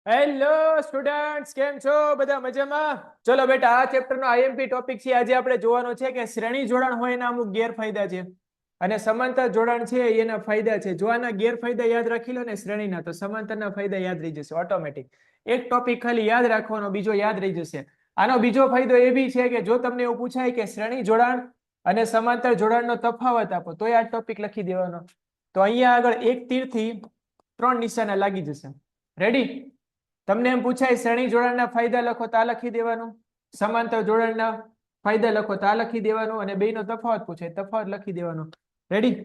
Hello students, કેમ છો? બધા મજામાં? ચલો બેટા, આ ચેપ્ટરનો આઈએમપી ટોપિક છે. આજે આપણે જોવાનો છે કે શ્રેણી જોડાણ હોય એના અમુક ગેરફાયદા છે અને સમાંતર જોડાણ છે એના ફાયદા છે. જો આના ગેરફાયદા યાદ રાખી લો ને શ્રેણીના, તો સમાંતરના ફાયદા યાદ રહી જશે ઓટોમેટિક. એક ટોપિક ખાલી યાદ રાખવાનો, બીજો યાદ રહી જશે. આનો બીજો ફાયદો એ બી છે કે જો તમને એવું પૂછાય કે શ્રેણી જોડાણ અને સમાંતર જોડાણનો તફાવત આપો, તો આ ટોપિક લખી દેવાનો. તો અહીંયા આગળ એક તીરથી 3 નિશાના લાગી જશે. રેડી? તમને એમ પૂછાય શ્રેણી જોડાણના ફાયદા લખો, તો આ લખી દેવાનું. સમાંતર જોડાણના ફાયદા લખો, તો આ લખી દેવાનું. અને બેયનો તફાવત પૂછે, તફાવત લખી દેવાનો. રેડી?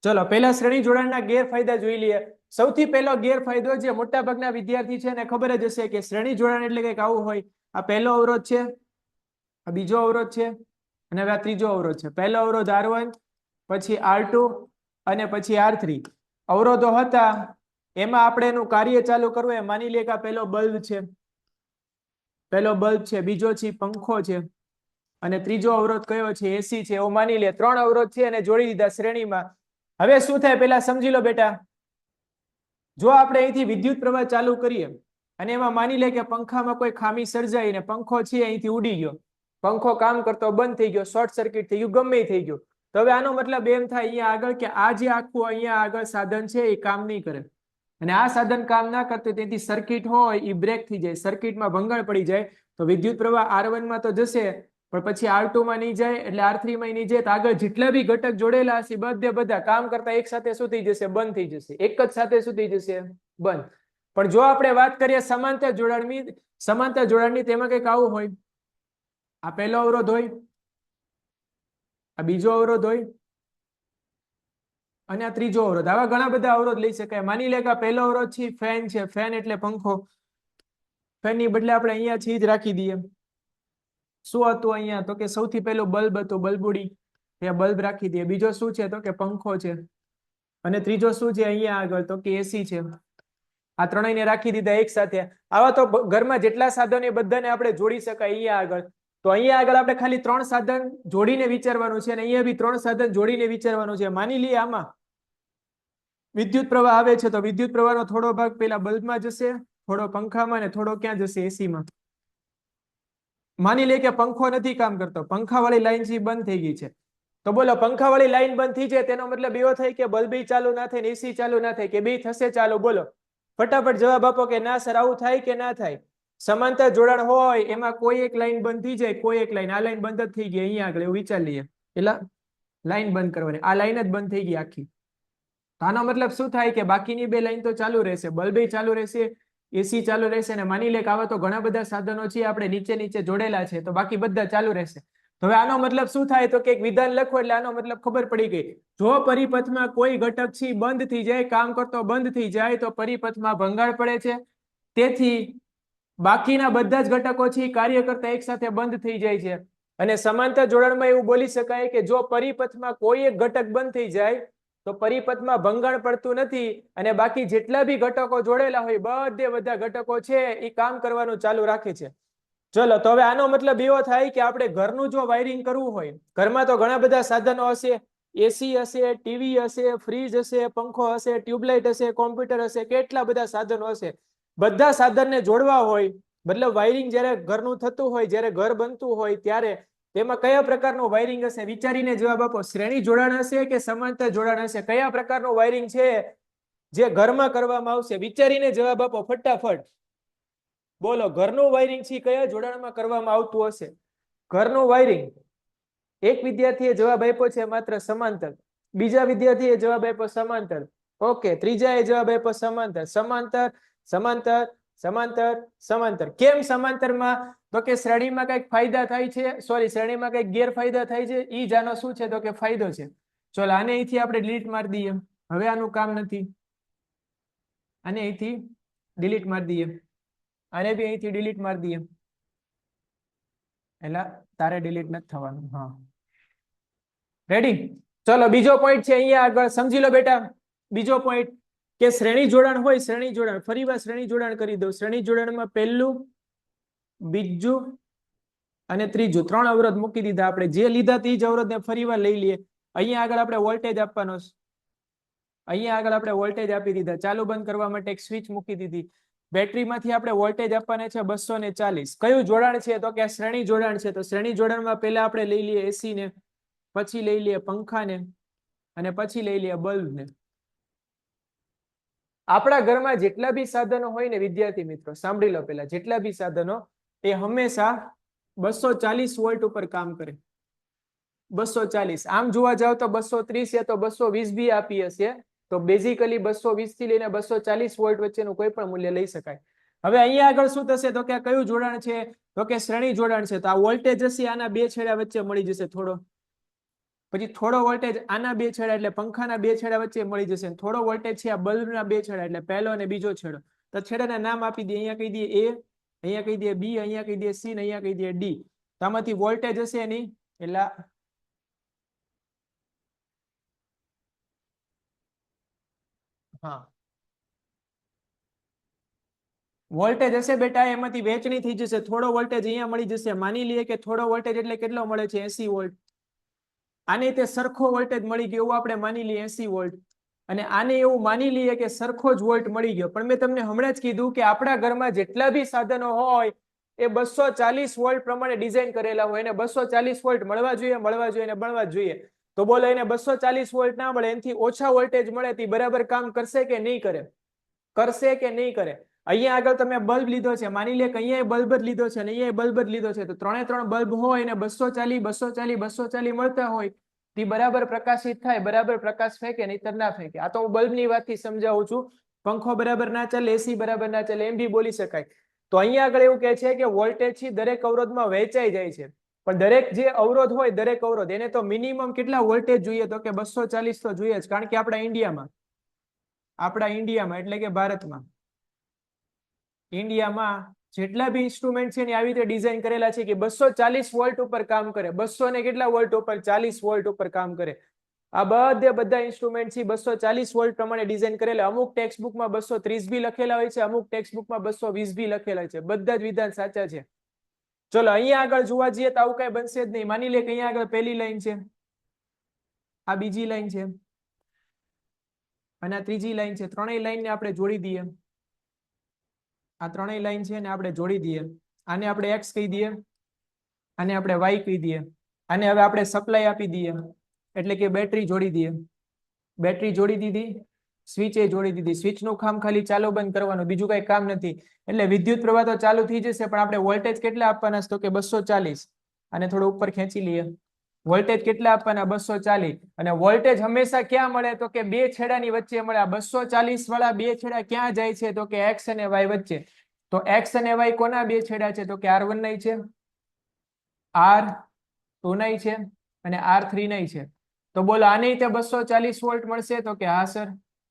ચલો, પહેલા શ્રેણી જોડાણના ગેરફાયદા જોઈ લઈએ. સૌથી પહેલો ગેરફાયદો, જે મોટા ભાગના વિદ્યાર્થી છે ને ખબર જ હશે, કે શ્રેણી જોડાણ એટલે કંઈક આવું હોય. આ પહેલો અવરોધ છે, આ બીજો અવરોધ છે, અને હવે આ ત્રીજો અવરોધ છે. પહેલો અવરોધ R1, પછી R2 અને પછી R3 અવરોધો હતા. એમાં આપણે એનું કાર્ય ચાલુ કરવું. એ માની લે કે આ પહેલો બલ્બ છે, પહેલો બલ્બ છે, બીજો છે પંખો છે, અને ત્રીજો અવરોધ કયો છે? એસી છે. એવું માની લે 3 અવરોધ છે અને જોડી દીધા શ્રેણીમાં. હવે શું થાય પેલા સમજી લો બેટા. જો આપણે અહીંથી વિદ્યુત પ્રવાહ ચાલુ કરીએ અને એમાં માની લે કે પંખામાં કોઈ ખામી સર્જાઈ ને પંખો છે અહીંથી ઉડી ગયો, પંખો કામ કરતો બંધ થઈ ગયો, શોર્ટ સર્કિટ થઈ ગયું, ગમે થઈ ગયું, તો હવે આનો મતલબ એમ થાય અહીંયા આગળ કે આ જે આખું અહીંયા આગળ સાધન છે એ કામ નહીં કરે. અને આ સાધન કામ ના કરતું, તેથી સર્કિટ હોય એ બ્રેક થઈ જાય, સર્કિટમાં ભંગાણ પડી જાય. તો વિદ્યુત પ્રવાહ R1 માં તો જશે, પણ પછી R2 માં નહીં જાય, એટલે R3 માં નહીં જાય. તો આગળ જેટલા બી ઘટક જોડેલા હશે બધે બધા કામ કરતા એક સાથે શું થઈ જશે? બંધ થઈ જશે. એક જ સાથે શું થઈ જશે? બંધ. પણ જો આપણે વાત કરીએ સમાંતર જોડાણની, તેમાં કંઈક આવું હોય. આ પહેલો અવરોધ હોય, આ બીજો અવરોધ હોય, અને આ ત્રીજો અવરોધ. આવા ઘણા બધા અવરોધ લઈ શકાય. માની લે કે આ પહેલો અવરોધ છે ફેન છે, ફેન એટલે પંખો. ફેન ની બદલે આપણે અહીંયા છે જ રાખી દઈએ. શું હતું અહીંયા? તો કે સૌથી પહેલું બલ્બ હતું, બલ્બુડી, ત્યાં બલ્બ રાખી દઈએ. બીજો શું છે? તો કે પંખો છે. અને ત્રીજો શું છે અહીંયા આગળ? તો કે એસી છે. આ ત્રણેયને રાખી દીધા એક સાથે. આવા તો ઘરમાં જેટલા સાધનો એ બધાને આપણે જોડી શકાય અહીંયા આગળ. તો અહીંયા આગળ આપણે ખાલી 3 સાધન જોડીને વિચારવાનું છે, અને અહીંયા બી 3 સાધન જોડીને વિચારવાનું છે. માની લઈએ આમાં વિદ્યુત પ્રવાહ આવે છે, તો વિદ્યુત પ્રવાહનો થોડો ભાગ પેલા બલ્બમાં જશે, થોડો પંખામાં, ને થોડો ક્યાં જશે? એસીમાં. માની લે કે પંખો નથી કામ કરતો, પંખાવાળી લાઈન છે બંધ થઈ ગઈ છે. તો બોલો, પંખાવાળી લાઈન બંધ થઈ જાય તેનો મતલબ એવો થાય કે બલ્બ ચાલુ ના થાય ને એસી ચાલુ ના થાય, કે બે થશે ચાલુ? બોલો ફટાફટ જવાબ આપો કે ના સર, આવું થાય કે ના થાય? સમાંતર જોડાણ હોય એમાં કોઈ એક લાઈન બંધ થઈ જાય, કોઈ એક લાઈન. આ લાઈન બંધ જ થઈ ગઈ અહીંયા આગળ, એવું વિચાર લઈએ. એટલે લાઈન બંધ કરવાની, આ લાઈન જ બંધ થઈ ગઈ આખી. આનો મતલબ શું થાય? કે બાકીની બે લાઈન તો ચાલુ રહેશે, બલ્બ ચાલુ રહેશે, એસી ચાલુ રહેશે. અને માની લે કે આવા તો ઘણા બધા સાધનો છે આપણે નીચે નીચે જોડેલા છે, તો બાકી બધા ચાલુ રહેશે. તો હવે આનો મતલબ શું થાય? તો કે એક વિધાન લખો એટલે આનો મતલબ ખબર પડી ગઈ. જો પરિપથમાં કોઈ ઘટક છે બંધ થઈ જાય, કામ કરતો બંધ થઈ જાય, તો પરિપથમાં ભંગાણ પડે છે. તેથી બાકીના બધા જ ઘટકો છે કાર્ય કરતા એક સાથે બંધ થઈ જાય છે. અને સમાંતર જોડાણમાં એવું બોલી શકાય કે જો પરિપથમાં કોઈ એક ઘટક બંધ થઈ જાય, તો પરિપથમાં ભંગાણ પડતું નથી, અને બાકી જેટલા બી ઘટકો જોડેલા હોય બધે બધા ઘટકો છે એ કામ કરવાનું ચાલુ રાખે છે. ચલો, તો હવે આનો મતલબ એવો થાય કે આપણે ઘરનું જો વાયરિંગ કરવું હોય, ઘરમાં તો ઘણા બધા સાધનો હશે, એસી હશે, ટીવી હશે, ફ્રીજ હશે, પંખો હશે, ટ્યુબલાઇટ હશે, કોમ્પ્યુટર હશે, કેટલા બધા સાધનો હશે. બધા સાધનને જોડવા હોય, મતલબ વાયરિંગ જ્યારે ઘરનું થતું હોય, જ્યારે ઘર બનતું હોય ત્યારે તેમાં કયા પ્રકારનું વાયરિંગ હશે? વિચારીને જવાબ આપો. શ્રેણી જોડાણ હશે કે સમાંતર જોડાણ હશે? કયા પ્રકારનું વાયરિંગ છે જે ઘરમાં કરવામાં આવશે? વિચારીને જવાબ આપો ફટાફટ. બોલો, ઘરનું વાયરિંગ છે કયા જોડાણમાં કરવામાં આવતું હશે? ઘરનું વાયરિંગ. એક વિદ્યાર્થીએ જવાબ આપ્યો છે માત્ર સમાંતર, બીજા વિદ્યાર્થીએ જવાબ આપ્યો સમાંતર, ઓકે, ત્રીજાએ જવાબ આપ્યો સમાંતર. સમાંતર, સમાંતર, સમાંતર, સમાંતર. કેમ સમાંતરમાં? તો કે શ્રેણીમાં કંઈક ફાયદા થાય છે, સોરી, શ્રેણીમાં કંઈક ગેરફાયદા થાય છે. ઈ જાનો શું છે? તો કે ફાયદો છે. ચલો, આને અહીંથી આપણે ડિલીટ મારી દઈએ, હવે આનું કામ નથી. આને અહીંથી ડિલીટ મારી દઈએ, આને બી અહીંથી ડિલીટ મારી દઈએ. એટલે તારે ડિલીટ નથી થવાનું. હા, રેડી? ચલો, બીજો પોઈન્ટ છે અહીંયા આગળ, સમજી લો બેટા. બીજો પોઈન્ટ કે શ્રેણી જોડાણ હોય, શ્રેણી જોડાણ, ફરીવાર શ્રેણી જોડાણ કરી દઉં. શ્રેણી જોડાણમાં પહેલું, બીજું અને ત્રીજું 3 અવરોધ મૂકી દીધા આપણે. જે લીધા તે જ અવરોધને ફરીવાર લઈ લઈએ. અહીંયા આગળ આપણે વોલ્ટેજ આપવાનો છે, અહીંયા આગળ આપણે વોલ્ટેજ આપી દીધા. ચાલુ બંધ કરવા માટે એક સ્વિચ મૂકી દીધી. બેટરીમાંથી આપણે વોલ્ટેજ આપવાના છે 240. કયું જોડાણ છે તો કે શ્રેણી જોડાણ છે. તો શ્રેણી જોડાણમાં પહેલા આપણે લઈ લઈએ એસી ને, પછી લઈ લઈએ પંખાને, અને પછી લઈ લઈએ બલ્બને. આપણા ઘરમાં જેટલા બી સાધનો હોય ને વિદ્યાર્થી મિત્રો, સાંભળી લો પેલા, જેટલા બી સાધનો એ હંમેશા 240 વોલ્ટ ઉપર કામ કરે. 240. આમ જોવા જાવ તો 230 છે તો 220 બી આપી હશે. તો બેઝિકલી 220 થી લઈને 240 વોલ્ટ વચ્ચેનું કોઈ પણ મૂલ્ય લઈ શકાય. હવે અહીંયા આગળ શું થશે તો કે કયું જોડાણ છે તો કે શ્રેણી જોડાણ છે. તો આ વોલ્ટેજ હશે આના બે છેડા વચ્ચે મળી જશે થોડો, પછી થોડો વોલ્ટેજ આના બે છેડા એટલે પંખાના બે છેડા વચ્ચે મળી જશે. થોડો વોલ્ટેજ છે આ બલ્બના બે છેડા એટલે પહેલો અને બીજો છેડો. તો છેડાના નામ આપી દઈએ. અહીંયા કહી દઈએ એ, અહીંયા કહી દઈએ બી, અહીંયા કહી દઈએ સી, અહીંયા કહી દઈએ ડી. તો આમાંથી વોલ્ટેજ હશે એની એટલે હા વોલ્ટેજ હશે બેટા એમાંથી વહેંચણી થઈ જશે. થોડો વોલ્ટેજ અહીંયા મળી જશે. માની લઈએ કે થોડો વોલ્ટેજ એટલે કેટલો મળે છે 80 વોલ્ટ. આને તે સરખો વોલ્ટેજ મળી ગયો એવું આપણે માની લઈએ 80 વોલ્ટ. અને આને એવું માની લઈએ કે સરખો જ વોલ્ટ મળી ગયો. પણ મેં તમને હમણાં જ કીધું કે આપણા ઘરમાં જેટલા બી સાધનો હોય એ 240 વોલ્ટ પ્રમાણે ડિઝાઇન કરેલા હોય. એને 240 વોલ્ટ મળવા જોઈએ, મળવા જોઈએ અને મળવા જોઈએ. તો બોલો એને 240 વોલ્ટ ના મળે, એનાથી ઓછા વોલ્ટેજ મળે તે બરાબર કામ કરશે કે નહીં કરે? કરશે કે નહીં કરે? અહીંયા આગળ તમે બલ્બ લીધો છે, માની લે કે અહીંયા બલ્બ જ લીધો છે અને અહીંયા બલ્બ જ લીધો છે. તો ત્રણે ત્રણ બલ્બ હોય અને 240 240 240 મળતા હોય તે બરાબર પ્રકાશિત થાય, બરાબર પ્રકાશ ફેંકે નહીતર ના ફેંકે. આ તો હું બલ્બની વાતથી સમજાવું છું. પંખો બરાબર ના ચાલે, એસી બરાબર ના ચાલે એમ બી બોલી શકાય. તો અહીંયા આગળ એવું કહે છે કે વોલ્ટેજ થી દરેક અવરોધમાં વહેંચાઈ જાય છે. પણ દરેક જે અવરોધ હોય, દરેક અવરોધ એને તો મિનિમમ કેટલા વોલ્ટેજ જોઈએ તો કે 240 તો જોઈએ જ. કારણ કે આપણા ઇન્ડિયામાં એટલે કે ભારતમાં, ઇન્ડિયામાં જેટલા બી ઇન્સ્ટ્રુમેન્ટ છે ને આવી રીતે ડિઝાઇન કરેલા છે કે 240 વોલ્ટ ઉપર કામ કરે. 200 ને કેટલા વોલ્ટ ઉપર? 40 વોલ્ટ ઉપર કામ કરે. આ બધા ઇન્સ્ટ્રુમેન્ટ છે 240 વોલ્ટ પ્રમાણે ડિઝાઇન કરેલા. અમુક ટેક્સ્ટ બુકમાં 230 બી લખેલા હોય છે, અમુક ટેક્સ્ટ બુકમાં 220 બી લખેલા છે. બધા જ વિધાન સાચા છે. ચલો અહીંયા આગળ જોવા જઈએ તો આવું કઈ બનશે જ નહીં. માની લે કે અહીંયા આગળ પહેલી લાઈન છે, આ બીજી લાઈન છે અને આ ત્રીજી લાઈન છે. ત્રણેય લાઈનને આપણે જોડી દઈએ. આ ત્રણેય લાઈન છે ને આપણે જોડી દઈએ. આને આપણે એક્સ કહી દઈએ, આને આપણે વાય કહી દઈએ. આને હવે આપણે સપ્લાય આપી દઈએ એટલે કે બેટરી જોડી દઈએ. બેટરી જોડી દીધી, સ્વિચ એ જોડી દીધી. સ્વિચનું કામ ખાલી ચાલુ બંધ કરવાનું, બીજું કઈ કામ નથી. એટલે વિદ્યુત પ્રવાહ તો ચાલુ થઈ જશે, પણ આપણે વોલ્ટેજ કેટલા આપવાના તો કે 240. અને થોડું ઉપર ખેંચી લઈએ. વોલ્ટેજ કેટલા આપવાના? 240. અને વોલ્ટેજ હંમેશા ક્યાં મળે તો કે બે છેડાની વચ્ચે મળે. આ 240 વાળા બે છેડા ક્યાં જાય છે તો કે એક્સ અને વાય વચ્ચે. તો એક્સ અને વાય કોના બે છેડા છે તો કે R1 નહીં છે, R2 નહીં છે અને R3 નહીં છે. તો બોલો આને તે 240 વોલ્ટ મળશે તો કે હા સર.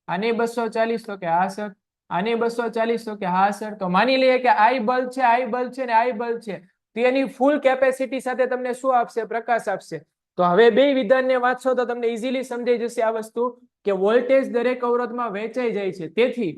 આને 240 તો કે હા સર. આને 240 તો કે હા સર. તો માની લઈએ કે આઈ બલ્બ છે, આઈ બલ્બ છે ને આઈ બલ્બ છે. તો એની ફૂલ કેપેસિટી સાથે તમને શું આપશે? પ્રકાશ આપશે. તો હવે બે વિધાનને વાંચશો તો તમને ઇઝીલી સમજાઈ જશે આ વસ્તુ કે વોલ્ટેજ દરેક અવરોધમાં વહેંચાઈ જાય છે. તેથી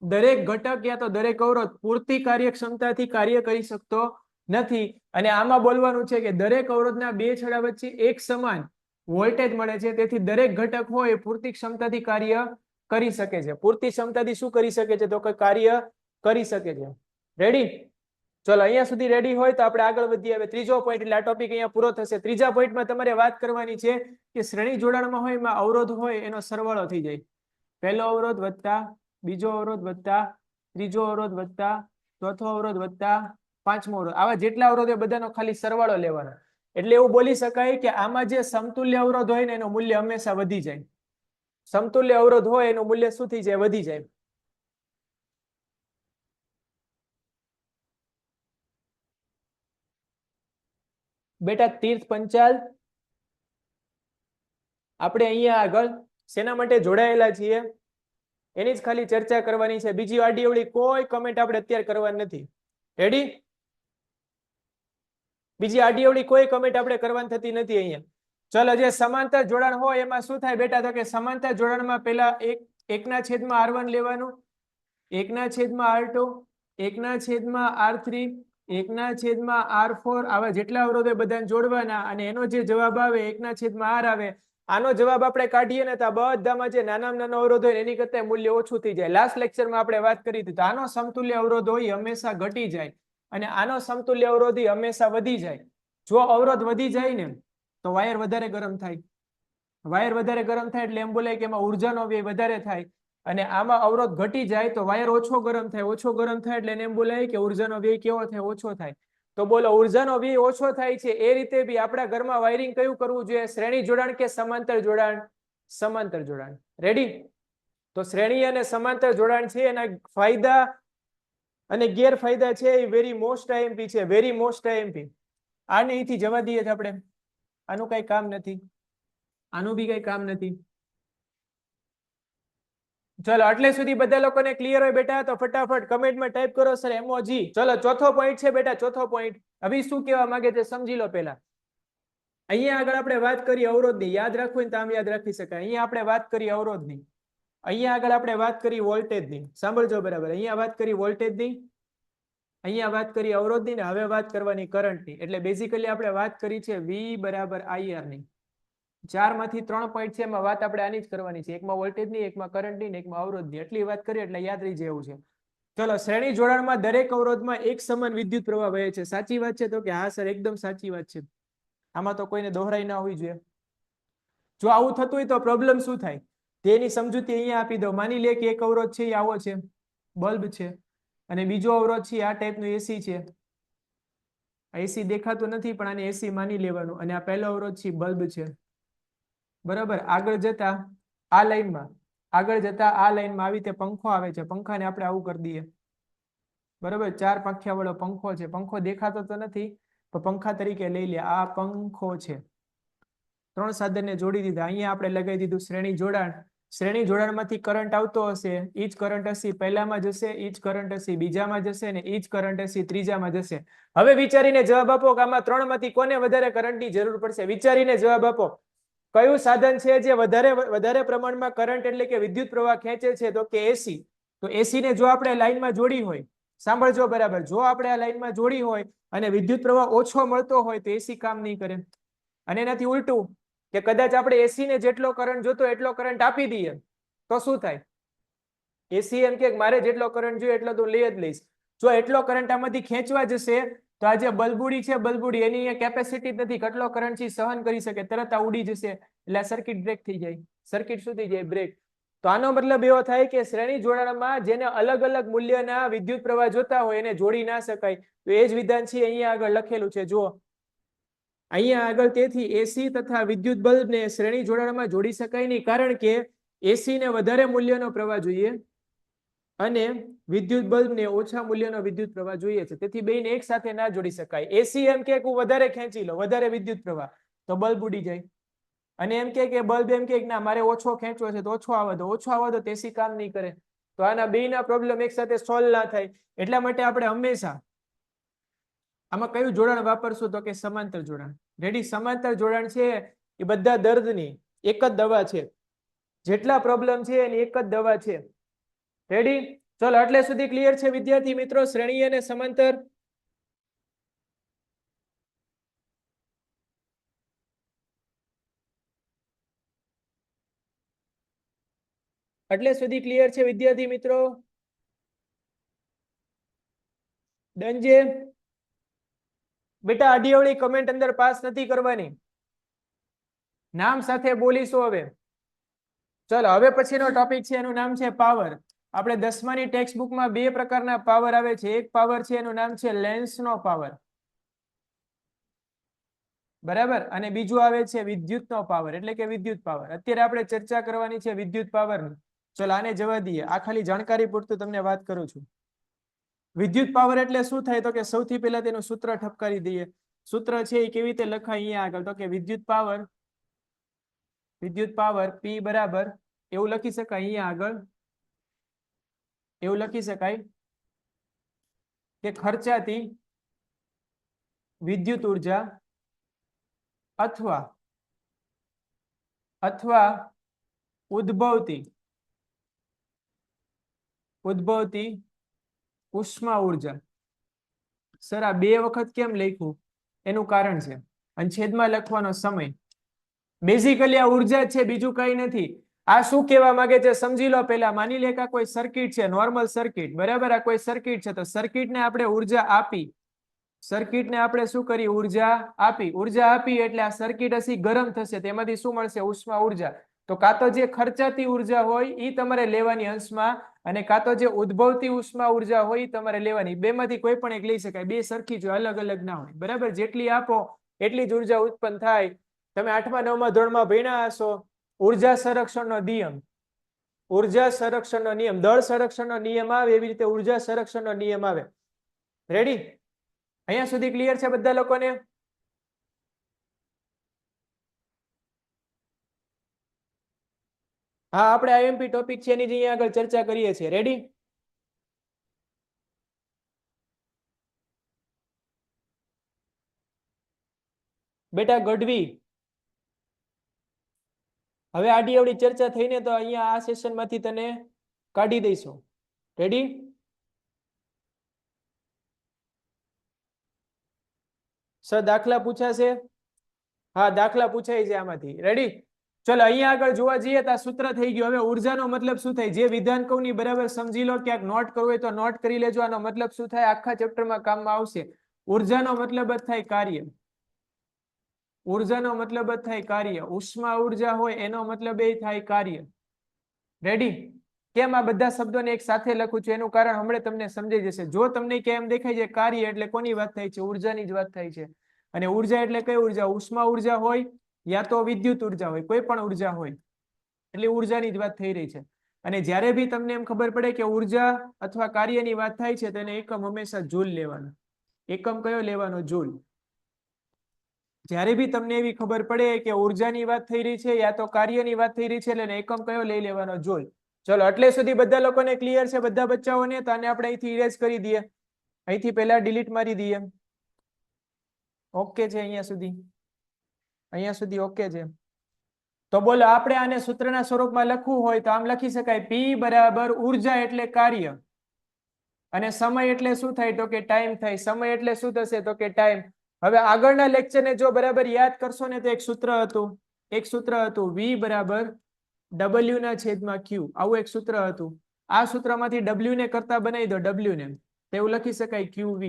દરેક ઘટક યા તો દરેક અવરોધ પૂરતી કાર્યક્ષમતાથી કાર્ય કરી શકતો નથી. અને આમાં બોલવાનું છે કે દરેક અવરોધના બે છેડા વચ્ચે એક સમાન વોલ્ટેજ મળે છે. તેથી દરેક ઘટક હોય પૂરતી ક્ષમતાથી કાર્ય કરી શકે છે. પૂરતી ક્ષમતાથી શું કરી શકે છે તો કે કાર્ય કરી શકે છે. રેડી? ચલો અહીંયા સુધી રેડી હોય તો આપણે આગળ વધીએ. હવે ત્રીજો પોઈન્ટ, એટલે આ ટોપિક અહીંયા પૂરો થશે. ત્રીજા પોઈન્ટમાં તમારે વાત કરવાની છે કે શ્રેણી જોડાણમાં હોય એમાં અવરોધ હોય એનો સરવાળો થઈ જાય. પહેલો અવરોધ વત્તા બીજો અવરોધ વત્તા ત્રીજો અવરોધ વત્તા ચોથો અવરોધ વત્તા પાંચમો અવરોધ. આવા જેટલા અવરોધ હોય બધાનો ખાલી સરવાળો લેવાનો. એટલે એવું બોલી શકાય કે આમાં જે સમતુલ્ય અવરોધ હોય ને એનું મૂલ્ય હંમેશા વધી જાય. સમતુલ્ય અવરોધ હોય એનું મૂલ્ય શું થઈ જાય? વધી જાય. બેટા તીર્થ પંચાલ આપણે અહીંયા આગળ શેના માટે જોડાયેલા છીએ એની જ ખાલી ચર્ચા કરવાની છે. બીજી આડી અવળી કોઈ કમેન્ટ આપણે અત્યારે કરવાની નથી. રેડી? બીજી આડી અવળી કોઈ કમેન્ટ આપણે કરવાની થતી નથી અહીંયા. ચલો જે સમાંતર જોડાણ હોય એમાં શું થાય બેટા તો કે સમાંતર જોડાણમાં પેલા એકના છેદમાં R1 લેવાનું, એકના છેદમાં R2, એકના છેદમાં R3, એકના છેદમાં R4. આવા જેટલા અવરોધો બધાને જોડવાના અને એનો જે જવાબ આવે એકના છેદમાં R આવે આનો જવાબ આપણે કાઢીએ ને તો આ બધામાં જે નાનામાં નાનો અવરોધ હોય એની કરતા મૂલ્ય ઓછું થઈ જાય. લાસ્ટ લેક્ચરમાં આપણે વાત કરી હતી. તો આનો સમતુલ્ય અવરોધ હોય હંમેશા ઘટી જાય અને આનો સમતુલ્ય અવરોધ હંમેશા વધી જાય. જો અવરોધ વધી જાય ને તો વાયર વધારે ગરમ થાય. વાયર વધારે ગરમ થાય એટલે એમ બોલાય કે એમાં ઉર્જાનો વ્યય વધારે થાય, અને આમાં અવરોધ ઘટી જાય તો વાયર ઓછો ગરમ થાય. ઓછો ગરમ થાય એટલે એમ બોલાય કે ઉર્જાનો વ્યય કેવો થાય? ઓછો થાય. તો બોલો ઉર્જાનો વ્યય ઓછો થાય છે એ રીતે બી આપણા ઘરમાં વાયરિંગ કયું કરવું જોઈએ? શ્રેણી જોડાણ કે સમાંતર જોડાણ? સમાંતર જોડાણ. રેડી? તો શ્રેણી અને સમાંતર જોડાણ છે એના ફાયદા અને ગેરફાયદા છે એ વેરી મોસ્ટ આઈએમપી છે. Very most IMP. આને અહીંથી જવા દઈએ છીએ આપણે. આનું કઈ કામ નથી. આનું બી કઈ કામ નથી. ચલો આટલે સુધી બધા લોકોને ક્લિયર હોય બેટા? તો ફટાફટ કમેન્ટમાં ટાઈપ કરો સર એમઓજી. ચલો ચોથો પોઈન્ટ છે બેટા, ચોથો પોઈન્ટ. હવે શું કહેવા માંગે છે સમજી લો પહેલા. અહીંયા આગળ આપણે વાત કરી અવરોધની. યાદ રાખવું ને તો આમ યાદ રાખી શકાય. અહીંયા આપણે વાત કરી અવરોધની. અહીંયા આગળ આપણે વાત કરી વોલ્ટેજની. સાંભળજો બરાબર. અહીંયા વાત કરી વોલ્ટેજની, અહીંયા વાત કરી અવરોધની, ને હવે વાત કરવાની કરંટની. એટલે બેઝિકલી આપણે વાત કરી છે V બરાબર IR ની. 4 માંથી 3 પોઈન્ટ છે એમાં વાત આપણે આની જ કરવાની છે. એકમાં વોલ્ટેજની, એકમાં કરંટની ને એકમાં અવરોધની. એટલી વાત કરી એટલે યાદ રહી જાય એવું છે. ચલો શ્રેણી જોડાણમાં દરેક અવરોધમાં એક સમાન વિદ્યુત પ્રવાહ વહે છે. સાચી વાત છે? તો કે હા સર એકદમ સાચી વાત છે. આમાં તો કોઈને દોહરાઈ ના હોવી જોઈએ. જો આવું થતું હોય તો પ્રોબ્લેમ શું થાય તેની સમજૂતી અહીંયા આપી દો. માની લે કે એક અવરોધ છે એ આવો છે, બલ્બ છે, અને બીજો અવરોધ છે આ ટાઈપનું એસી છે. એસી દેખાતું નથી પણ આને એસી માની લેવાનું, અને આ પહેલો અવરોધ છે બલ્બ છે. બરાબર. આગળ જતા આ લાઈનમાં આવી રીતે પંખો આવે છે. પંખાને આપણે આવું કરી દઈએ. બરાબર. 4 પાંખિયા વાળો પંખો છે. પંખો દેખાતો તો નથી તો પંખા તરીકે લઈ લે. આ પંખો છે. 3 સાધનને જોડી દીધા. અહીંયા આપણે લગાવી દીધું શ્રેણી જોડાણ. શ્રેણી જોડાણમાંથી કરંટ આવતો હશે, ઈ જ કરંટ હશે પહેલામાં જશે, ઈ જ કરંટ હશે બીજામાં જશે, ને ઈ જ કરંટ હશે ત્રીજામાં જશે. હવે વિચારીને જવાબ આપો કે આમાં 3 માંથી કોને વધારે કરંટની જરૂર પડશે? વિચારીને જવાબ આપો. કયું સાધન છે જે વધારે પ્રમાણમાં કરંટ એટલે કે વિદ્યુત પ્રવાહ ખેંચે છે? તો કે એસી. તો એસી ને જો આપણે લાઈનમાં જોડી હોય, સાંભળજો બરાબર, જો આપણે આ લાઈનમાં જોડી હોય અને વિદ્યુત પ્રવાહ ઓછો મળતો હોય તો એસી કામ નહીં કરે. અને એનાથી ઉલટું કે કદાચ આપણે એસી ને જેટલો કરંટ જોતો એટલો કરંટ આપી દઈએ તો શું થાય? એસી એમ કે મારે જેટલો કરંટ જોઈએ એટલો તો લઈ જ લઈશ. જો એટલો કરંટ આમાંથી ખેંચવા જશે તો આ જે બલ્બુડી છે, બલ્બુડી એની કેપેસિટી નથી, કેટલો કરંટ છે સહન કરી શકે, તરત આ ઉડી જશે એટલે સર્કિટ બ્રેક થઈ જાય. સર્કિટ શું થઈ જાય? બ્રેક. તો આનો મતલબ એવો થાય કે શ્રેણી જોડાણમાં જેને અલગ અલગ મૂલ્યના વિદ્યુત પ્રવાહ જોતા હોય એને જોડી ના શકાય. તો એ જ વિધાન છે અહીંયા આગળ લખેલું છે. જુઓ અહીંયા આગળ, તેથી એસી તથા વિદ્યુત બલ્બને શ્રેણી જોડાણમાં જોડી શકાય નહીં, કારણ કે એસી ને વધારે મૂલ્યનો પ્રવાહ જોઈએ અને વિદ્યુત બલ્બને ઓછા મૂલ્યનો વિદ્યુત પ્રવાહ જોઈએ છે. તેથી બેને એક સાથે ના જોડી શકાય. એસી એમ કે હું વધારે ખેંચી લો, વધારે વિદ્યુત પ્રવાહ, તો બલ્બ ઉડી જાય. અને એમ કે બલ્બ એમ કે ના મારે ઓછો ખેંચવો છે તો ઓછો આવે તો એસી કામ નહીં કરે. તો આના બેના પ્રોબ્લેમ એક સાથે સોલ્વ ના થાય. એટલા માટે આપણે હંમેશા આમાં કયું જોડાણ વાપરશું? તો કે સમાંતર જોડાણ. રેડી? સમાંતર જોડાણ છે એ બધા દર્દની એક જ દવા છે. જેટલા પ્રોબ્લેમ છે એની એક જ દવા છે. રેડી? ચલો એટલે સુધી ક્લિયર છે વિદ્યાર્થી મિત્રો? શ્રેણી અને સમાંતર. એટલે સુધી ક્લિયર છે વિદ્યાર્થી મિત્રો? ડન છે બેટા? આડીઅવળી કમેન્ટ અંદર પાસ નથી કરવાની, નામ સાથે બોલીશું. હવે ચલો હવે પછીનો ટોપિક છે એનું નામ છે પાવર. આપણે 10માની ટેક્સ્ટ બુકમાં 2 પ્રકારના પાવર આવે છે. એક પાવર છે એનું નામ છે લેન્સનો પાવર, બરાબર, અને બીજું આવે છે વિદ્યુતનો પાવર એટલે કે વિદ્યુત પાવર. અત્યારે આપણે ચર્ચા કરવાની છે વિદ્યુત પાવરની. ચલો આને જવા દઈએ. આ ખાલી જાણકારી પૂરતું તમને વાત કરું છું. વિદ્યુત પાવર એટલે શું થાય? તો કે સૌથી પહેલા તેનું સૂત્ર ઠપકારી દઈએ. સૂત્ર છે એ કેવી રીતે લખાય અહીંયા આગળ? તો કે વિદ્યુત પાવર P બરાબર એવું લખી શકાય અહીંયા આગળ, એવું લખી શકાય કે ખર્ચાતી વિદ્યુત ઉર્જા અથવા ઉદ્ભવતી ઉષ્મા ઉર્જા. સર આ 2 વખત કેમ લખ્યું? એનું કારણ છે. અને છેદમાં લખવાનો સમય. બેઝિકલી આ ઉર્જા જ છે, બીજું કઈ નથી. આ શું કહેવા માંગે છે સમજી લો. પહેલા માની લે કે કોઈ સર્કિટ છે, નોર્મલ સર્કિટ, બરાબર. આ કોઈ સર્કિટ છે, તો સર્કિટને આપણે ઉર્જા આપી. સર્કિટને આપણે શું કરી? ઉર્જા આપી. ઉર્જા આપી એટલે આ સર્કિટ હશે ગરમ થશે, તેમાંથી શું મળશે? ઉષ્મા ઉર્જા. તો કાં તો જે ખર્ચાતી ઉર્જા હોય એ તમારે લેવાની અંશમાં, અને કાં તો જે ઉદ્ભવતી ઉષ્મા ઉર્જા હોય એ તમારે લેવાની. બેમાંથી કોઈ પણ એક લઈ શકાય, બે સરખી જ હોય, અલગ અલગ ના હોય, બરાબર. જેટલી આપો એટલી જ ઉર્જા ઉત્પન્ન થાય. તમે 8મા 9મા ધોરણમાં ભણ્યા હશો ઉર્જા સંરક્ષણનો નિયમ. ઉર્જા સંરક્ષણનો નિયમ, દળ સંરક્ષણનો નિયમ આવે એવી રીતે ઉર્જા સંરક્ષણનો નિયમ આવે. રેડી? અહીંયા સુધી ક્લિયર છે બધા લોકોને? હા, આપણે આઈએમપી ટોપિક છે એની જ અહીંયા આગળ ચર્ચા કરીએ છીએ. રેડી? બેટા ગઢવી, હવે આડી અવડી ચર્ચા થઈને તો અહીંયા આ સેશન માંથી તને કાઢી દઈશું. રેડી? સર દાખલા પૂછાશે? હા, દાખલા પૂછાય છે આમાંથી. રેડી? ચલો અહીંયા આગળ જોવા જઈએ તો આ સૂત્ર થઈ ગયું. હવે ઉર્જાનો મતલબ શું થાય? જે વિધાન કહું ની બરાબર સમજી લો. ક્યાંક નોટ કરવું હોય તો નોટ કરી લેજો. આનો મતલબ શું થાય આખા ચેપ્ટરમાં કામમાં આવશે. ઉર્જાનો મતલબ જ થાય કાર્ય. ઉર્જાનો મતલબ જ થાય કાર્ય. ઉષ્મા ઉર્જા હોય એનો મતલબ એ થાય કાર્ય. રેડી? કેમ આ બધા શબ્દોને એક સાથે લખું છું એનું કારણ હમણાં તમને સમજાઈ જશે. જો તમને કેમ દેખાય છે કાર્ય એટલે કોની વાત થાય છે? ઉર્જાની જ વાત થાય છે. અને ઉર્જા એટલે કઈ ઉર્જા? ઉષ્મા ઉર્જા હોય યા તો વિદ્યુત ઉર્જા હોય, કોઈ પણ ઉર્જા હોય, એટલે ઉર્જાની જ વાત થઈ રહી છે. અને જ્યારે બી તમને એમ ખબર પડે કે ઉર્જા અથવા કાર્યની વાત થાય છે તો એને એકમ હંમેશા જૂલ લેવાનો. એકમ કયો લેવાનો? જૂલ. જ્યારે બી તમને એવી ખબર પડે કે ઉર્જાની વાત થઈ રહી છે યા તો કાર્યની વાત થઈ રહી છે એટલે એકમ કયો લઈ લેવાનો? જૂલ. ચલો એટલે સુધી બધા લોકોને ક્લિયર છે? બધા બચ્ચાઓને? તો આને આપણે અહીંથી ઇરેઝ કરી દઈએ. અહીંથી પહેલા ડિલીટ મારી દઈએ. ઓકે છે અહીંયા સુધી? અહીંયા સુધી ઓકે છે? તો બોલો, આપણે આને સૂત્રના સ્વરૂપમાં લખવું હોય તો આમ લખી શકાય. P બરાબર ઉર્જા એટલે કાર્ય, અને સમય એટલે શું થાય? તો કે ટાઈમ થાય. સમય એટલે શું થશે? તો કે ટાઈમ. હવે આગળના લેક્ચરને જો બરાબર યાદ કરશો ને તો એક સૂત્ર હતું. એક સૂત્ર હતું V બરાબર W ના છેદમાં Q. આવું એક સૂત્ર હતું. આ સૂત્રમાંથી W ને કરતા બનાવી દો. W ને તેવું લખી શકાય QV.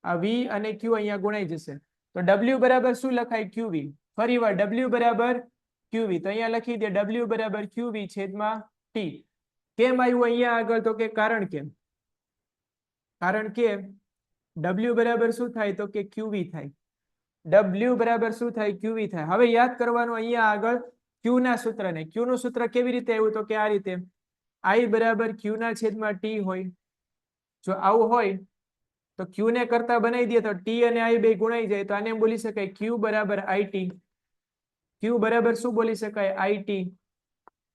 આ V અને Q અહીંયા ગુણાઈ જશે. તો W બરાબર શું લખાય? QV. ફરી વાર W બરાબર QV. તો અહીંયા લખી દે W બરાબર QV છેદમાં T. કેમ આવ્યું અહીંયા આગળ? તો કે કારણ કે W બરાબર શું થાય? તો કે QV થાય. W બરાબર શું થાય? QV થાય. હવે યાદ કરવાનું અહીંયા આગળ Q ના સૂત્રને. Q નું સૂત્ર કેવી રીતે આવ્યું? તો કે આ રીતે. I બરાબર Q ના છેદમાં T હોય. જો આવું હોય તો Q ને કરતા બનાવી દે તો T અને I બે ગુણાઈ જાય. તો આને એમ બોલી શકાય Q બરાબર IT. Q બરાબર શું બોલી શકાય? IT.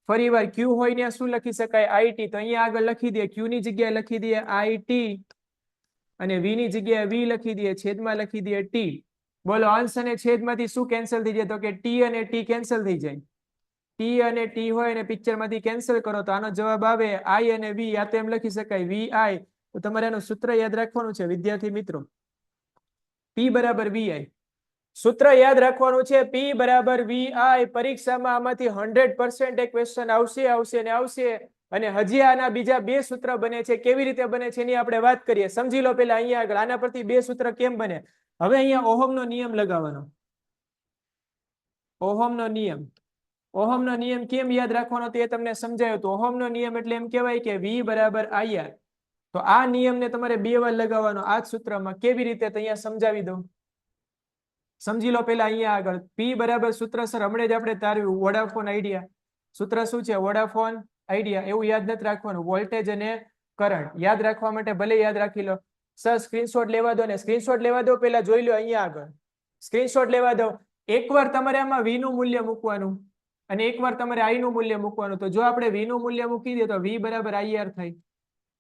ફરી વાર Q હોય ને શું લખી શકાય? IT. તો અહીંયા આગળ લખી દે. Q ની જગ્યાએ લખી દે IT, અને V ની જગ્યાએ V લખી દે, છેદમાં લખી દે T. બોલો, અંશ અને છેદમાંથી શું કેન્સલ થઈ જાય? તો કે T અને T કેન્સલ થઈ જાય. T અને T હોય અને પિક્ચરમાંથી કેન્સલ કરો તો આનો જવાબ આવે I અને V. આ તો એમ લખી શકાય VI. તો તમારે આનું સૂત્ર યાદ રાખવાનું છે વિદ્યાર્થી મિત્રો. P બરાબર VI. સૂત્ર યાદ રાખવાનું છે. P બરાબર VI. પરીક્ષામાં આમાંથી 100% એક ક્વેશ્ચન આવશે ને આવશે. અને હજી આના બીજા બે સૂત્ર બને છે. કેવી રીતે બને છે એની આપણે વાત કરીએ. સમજી લો પેલા અહીંયા આગળ આના પરથી બે સૂત્ર કેમ બને. હવે અહીંયા ઓહમનો નિયમ લગાવવાનો. ઓહમનો નિયમ. ઓહમનો નિયમ કેમ યાદ રાખવાનો તે તમને સમજાયું. તો ઓહમનો નિયમ એટલે એમ કહેવાય કે V બરાબર IR. તો આ નિયમને તમારે બે વાર લગાવવાનો આ જ સૂત્રમાં. કેવી રીતે? તો અહીંયા સમજાવી દઉં. સમજી લો પેલા અહીંયા આગળ P બરાબર સૂત્ર સર હમણાં જ આપણે તાર્યું, વોડાફોન આઈડિયા. સૂત્ર શું છે? Vodafone idea. એવું યાદ નથી રાખવાનું. વોલ્ટેજ અને કરંટ યાદ રાખવા માટે ભલે યાદ રાખી લો. સર સ્ક્રીનશોટ લેવા દો ને. સ્ક્રીનશોટ લેવા દો પેલા જોઈ લો અહીંયા આગળ. સ્ક્રીનશોટ લેવા દો. એકવાર તમારે આમાં V નું મૂલ્ય મૂકવાનું અને એકવાર તમારે I નું મૂલ્ય મૂકવાનું. તો જો આપણે V નું મૂલ્ય મૂકી દઈએ તો V બરાબર IR થાય.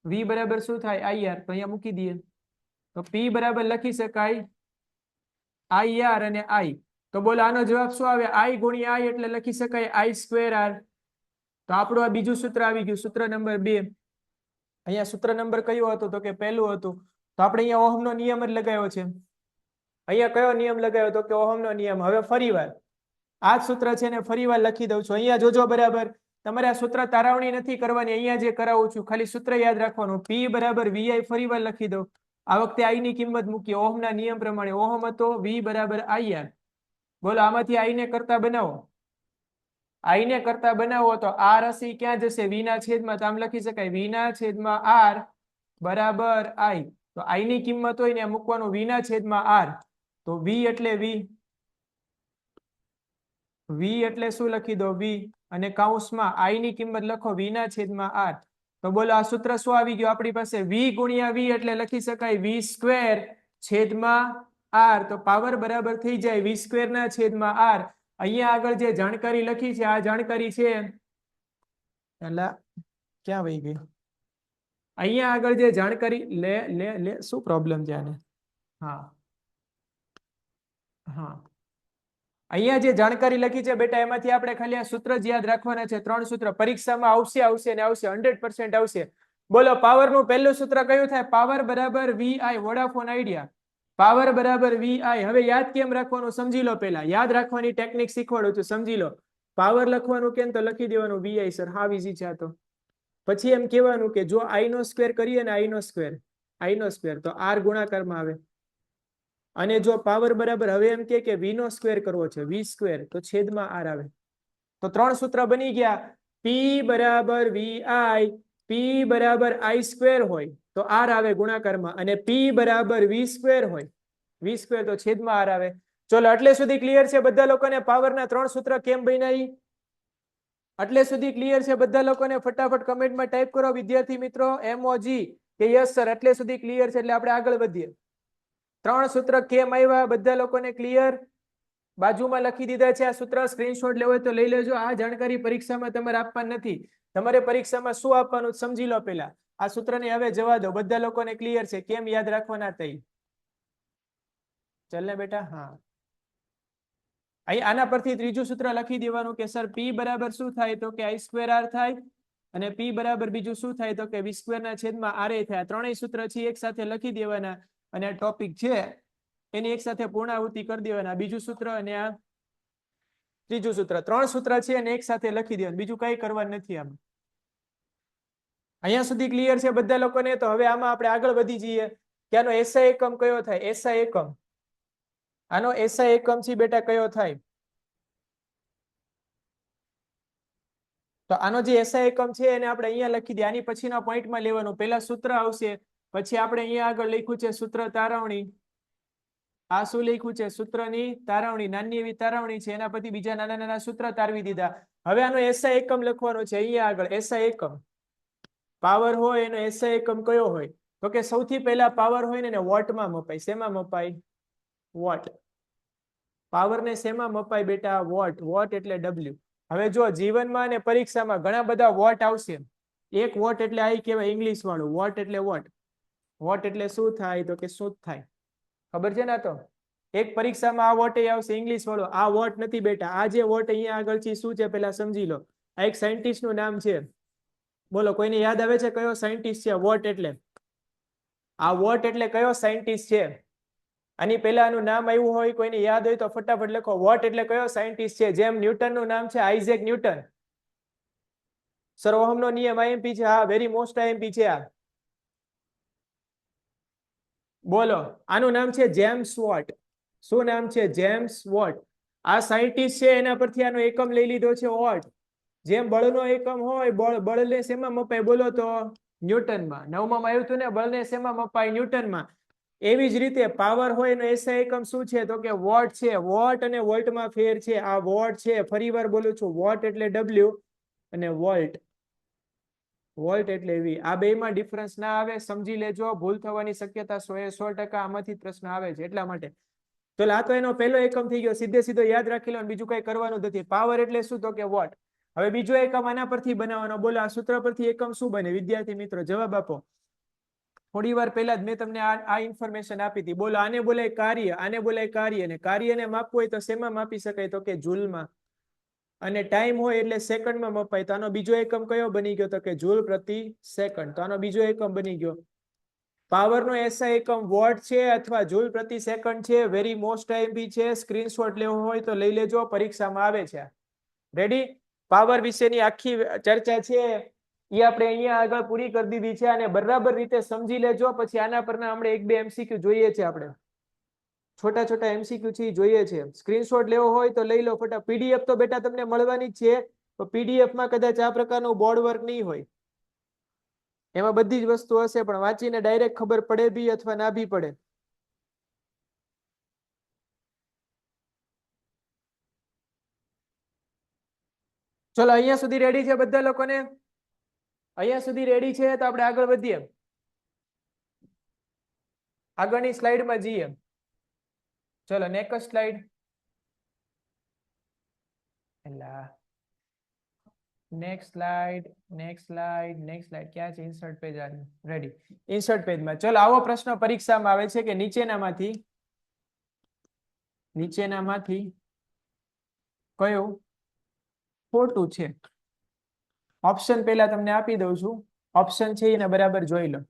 V બરાબર શું થાય? IR. તો અહીંયા મૂકી દઈએ તો P બરાબર લખી શકાય IR અને I. તો બોલો આનો જવાબ શું આવે? I ગુણ્યા I એટલે લખી શકાય I²R. તો આપણું આ બીજું સૂત્ર આવી ગયું. સૂત્ર નંબર 2. અહીંયા સૂત્ર નંબર કયો હતો? તો કે પહેલું હતું. તો આપણે અહીંયા ઓહમનો નિયમ જ લગાવ્યો છે. અહીંયા કયો નિયમ લગાવ્યો? તો કે ઓહમનો નિયમ. હવે ફરી વાર આ જ સૂત્ર છે ને ફરી વાર લખી દઉં છું. અહીંયા જોજો બરાબર. તમારે આ સૂત્ર તારવણી નથી કરવાની. અહીંયા જે કરાવું છું ખાલી સૂત્ર યાદ રાખવાનું. P બરાબર VI ફરી વાર લખી દઉં. આ વખતે I ની કિંમત મૂકી ઓહમના નિયમ પ્રમાણે. ઓહમ હતો V બરાબર IR. બોલો આમાંથી I ને કરતા બનાવો. I ને કરતા બનાવો તો R હશે ક્યાં જશે? V ના છેદમાં. તો આમ લખી શકાય V ના છેદમાં R બરાબર I. તો I ની કિંમત હોય ને મૂકવાનું V ના છેદમાં R. તો V એટલે V એટલે શું લખી દો? V અને કૌંસમાં I ની કિંમત લખો V ના છેદમાં R. તો બોલો આ સૂત્ર શું આવી ગયું આપણી પાસે? V ગુણ્યા V એટલે લખી શકાય V સ્ક્વેર છેદમાં R. તો પાવર બરાબર થઈ જાય V સ્ક્વેર ના છેદમાં R. અહીંયા આગળ જે જાણકારી લખી છે આ જાણકારી છે એટલે ક્યાં વહી ગઈ? અહીંયા આગળ જે જાણકારી લે શું પ્રોબ્લેમ છે આને? હા હા અહીંયા જે જાણકારી લખી છે બેટા એમાંથી આપણે ખાલી આ સૂત્ર જ યાદ રાખવાના છે. 3 સૂત્ર પરીક્ષામાં આવશે ને આવશે 100% આવશે. બોલો પાવરનું પહેલું સૂત્ર કયું થાય? પાવર બરાબર VI. Vodafone idea. પાવર બરાબર VI. હવે યાદ કેમ રાખવાનું સમજી લો. પહેલા યાદ રાખવાની ટેકનિક શીખવાડું છું સમજી લો. પાવર લખવાનું કેમ તો લખી દેવાનું VI સર. હાવ ઈઝી છે આ તો. પછી એમ કહેવાનું કે જો I નો સ્ક્વેર કરીએ ને I નો સ્ક્વેર તો R ગુણાકારમાં આવે. અને જો પાવર બરાબર હવે એમ કે V નો સ્ક્વેર કરવો છે V સ્ક્વેર તો છેદમાં R આવે. તો 3 સૂત્ર બની ગયા. P બરાબર VI. P બરાબર I સ્ક્વેર હોય તો R આવે ગુણાકારમાં અને P બરાબર V સ્ક્વેર હોય V સ્ક્વેર તો છેદમાં R આવે. ચલો એટલે સુધી ક્લિયર છે બધા લોકોને? પાવરના 3 સૂત્ર કેમ બન્યા? એટલે સુધી ક્લિયર છે બધા લોકોને? ફટાફટ કમેન્ટમાં ટાઈપ કરો વિદ્યાર્થી મિત્રો MOG કે યસ સર. એટલે સુધી ક્લિયર છે એટલે આપણે આગળ વધીએ. 3 સૂત્ર કેમ આવ્યા બધા લોકોને ક્લિયર? બાજુમાં લખી દીધા છે આ સૂત્ર. સ્ક્રીનશોટ લેવો હોય તો લઈ લેજો. આ જાણકારી પરીક્ષામાં તમારે આપવાની નથી. તમારે પરીક્ષામાં શું આપવાનું સમજી લો પેલા. આ સૂત્રને હવે જવા દો. બધા લોકોને ક્લિયર છે કેમ યાદ રાખવાના તઈ? ચાલ ને બેટા. હા અહીં આના પરથી ત્રીજું સૂત્ર લખી દેવાનું કે સર P બરાબર શું થાય તો કે I સ્ક્વેર R થાય અને P બરાબર બીજું શું થાય તો કે V સ્ક્વેર ના છેદમાં R થાય. ત્રણેય સૂત્ર છે એક સાથે લખી દેવાના અને આ ટોપિક છે એની એક સાથે પૂર્ણાહુતિ કરી દેવાના. બીજું સૂત્ર અને આ ત્રીજું સૂત્ર. 3 સૂત્ર છે અને એક સાથે લખી દેવાનું. બીજું કઈ કરવાનું નથી આમાં. અહીંયા સુધી ક્લિયર છે બધા લોકોને? તો હવે આમાં આપણે આગળ વધી જઈએ કે આનો SI એકમ કયો થાય? SI એકમ આનો SI એકમ છે બેટા કયો થાય? તો આનો જે SI એકમ છે એને આપણે અહીંયા લખી દઈએ. આની પછીના પોઈન્ટમાં લેવાનું. પહેલા સૂત્ર આવશે પછી આપણે અહીંયા આગળ લખ્યું છે સૂત્ર તારવણી. આ શું લખ્યું છે? સૂત્રની તારવણી. નાની એવી તારવણી છે એના પછી બીજા નાના નાના સૂત્ર તારવી દીધા. હવે આનો SI એકમ લખવાનો છે અહીંયા આગળ. SI એકમ પાવર હોય એનો SI એકમ કયો હોય તો કે સૌથી પહેલા પાવર હોય ને વોટમાં મપાય. શેમાં મપાય? વોટ. પાવર ને શેમાં મપાય બેટા? વોટ. વોટ એટલે W. હવે જો જીવનમાં અને પરીક્ષામાં ઘણા બધા વોટ આવશે. એક વોટ એટલે આ કહેવાય ઇંગ્લિશ વાળું. વોટ એટલે વોટ. વોટ એટલે શું થાય તો કે શું થાય ખબર છે ને? તો એક પરીક્ષામાં આ વોટ આવશે ઇંગ્લિશ વાળો. આ વોટ નથી બેટા. આ જે વોટ અહીંયા આગળ છે શું છે પેલા સમજી લો. આ એક સાયન્ટિસ્ટ નું નામ છે. બોલો કોઈને યાદ આવે છે કયો સાયન્ટિસ્ટ છે? વોટ એટલે આ વોટ એટલે કયો સાયન્ટિસ્ટ છે? આની પહેલાનું નામ આવ્યું હોય કોઈને યાદ હોય તો ફટાફટ લખો. વોટ એટલે કયો સાયન્ટિસ્ટ છે? જેમ ન્યૂટન નું નામ છે આઇઝેક ન્યૂટન. સર ઓહમનો નિયમ IMP છે. હા વેરી મોસ્ટ IMP છે આ. બોલો આનું નામ છે જેમ્સ વોટ. શું નામ છે? James vote. આ સાયન્ટિસ્ટ છે એના પરથી આનો એકમ લઈ લીધો છે વોટ. જેમ બળનો એકમ હોય બળને શેમાં મપાય બોલો તો? ન્યૂટનમાં. 9માં આવ્યું હતું ને બળને શેમાં મપાય? ન્યૂટનમાં. એવી જ રીતે પાવર હોય એનો SI એકમ શું છે તો કે વોટ છે. વોટ અને વોલ્ટમાં ફેર છે. આ વોટ છે. ફરી વાર બોલું છું. વોટ એટલે W અને વોલ્ટ. વોલ્ટ એટલે V. આ બેમાં ડિફરન્સ ના આવે સમજી લેજો. ભૂલ થવાની શક્યતા 100% આમાંથી પ્રશ્ન આવે છે એટલા માટે. તો આ તો એનો પહેલો એકમ થઈ ગયો. સીધો યાદ રાખી લો. બીજું કઈ કરવાનું નથી. પાવર એટલે શું તો કે વોટ. હવે બીજો એકમ આના પરથી બનાવવાનો. બોલો આ સૂત્ર પરથી એકમ શું બને વિદ્યાર્થી મિત્રો? જવાબ આપો. થોડી વાર પહેલા જ મેં તમને આ ઇન્ફોર્મેશન આપી હતી. બોલો આને બોલાય કાર્ય. આને બોલાય કાર્ય. અને કાર્યને માપવું હોય તો શેમાં માપી શકાય તો કે જૂલમાં. અને ટાઈમ હોય એટલે સેકન્ડમાં મપાય. તો આનો બીજો એકમ કયો બની ગયો તો કે જૂલ પ્રતિ સેકન્ડ. તો આનો બીજો એકમ બની ગયો પાવર નો એસઆઈ એકમ વોટ છે અથવા જૂલ પ્રતિ સેકન્ડ છે. વેરી મોસ્ટ આઈએમપી છે. સ્ક્રીનશોટ લેવો હોય તો લઈ લેજો, પરીક્ષામાં આવે છે. રેડી? પાવર વિશેની આખી ચર્ચા છે એ આપણે અહીંયા આગળ પૂરી કરી દીધી છે અને બરાબર રીતે સમજી લેજો. પછી આના પરના આપણે 1-2 એમસીક્યુ જોઈએ છે. આપણે છોટા છોટા એમસીક્યુ છે જોઈએ છે. સ્ક્રીનશોટ લેવો હોય તો લઈ લો ફટાફટ. પીડીએફ તો બેટા તમને મળવાની જ છે, તો પીડીએફ માં કદાચ આ પ્રકારનું બોર્ડ વર્ક નહીં હોય, એમાં બધી જ વસ્તુ હશે, પણ વાંચીને ડાયરેક્ટ ખબર પડે બી અથવા ના બી પડે. ચલો અહીંયા સુધી રેડી છે બધા લોકોને? અહીંયા સુધી રેડી છે તો આપણે આગળ વધીએ, આગળની સ્લાઇડમાં જઈએ. ચલો next slide. Next slide, next slide, next slide ક્યાં છે? ઇન્સર્ટ પેજ આવ્યું. રેડી, ઇન્સર્ટ પેજમાં. ચલો આવો પ્રશ્ન પરીક્ષામાં આવે છે કે નીચેનામાંથી કયું ખોટું છે? ઓપ્શન પહેલા તમને આપી દઉં છું. ઓપ્શન છે એને બરાબર જોઈ લો.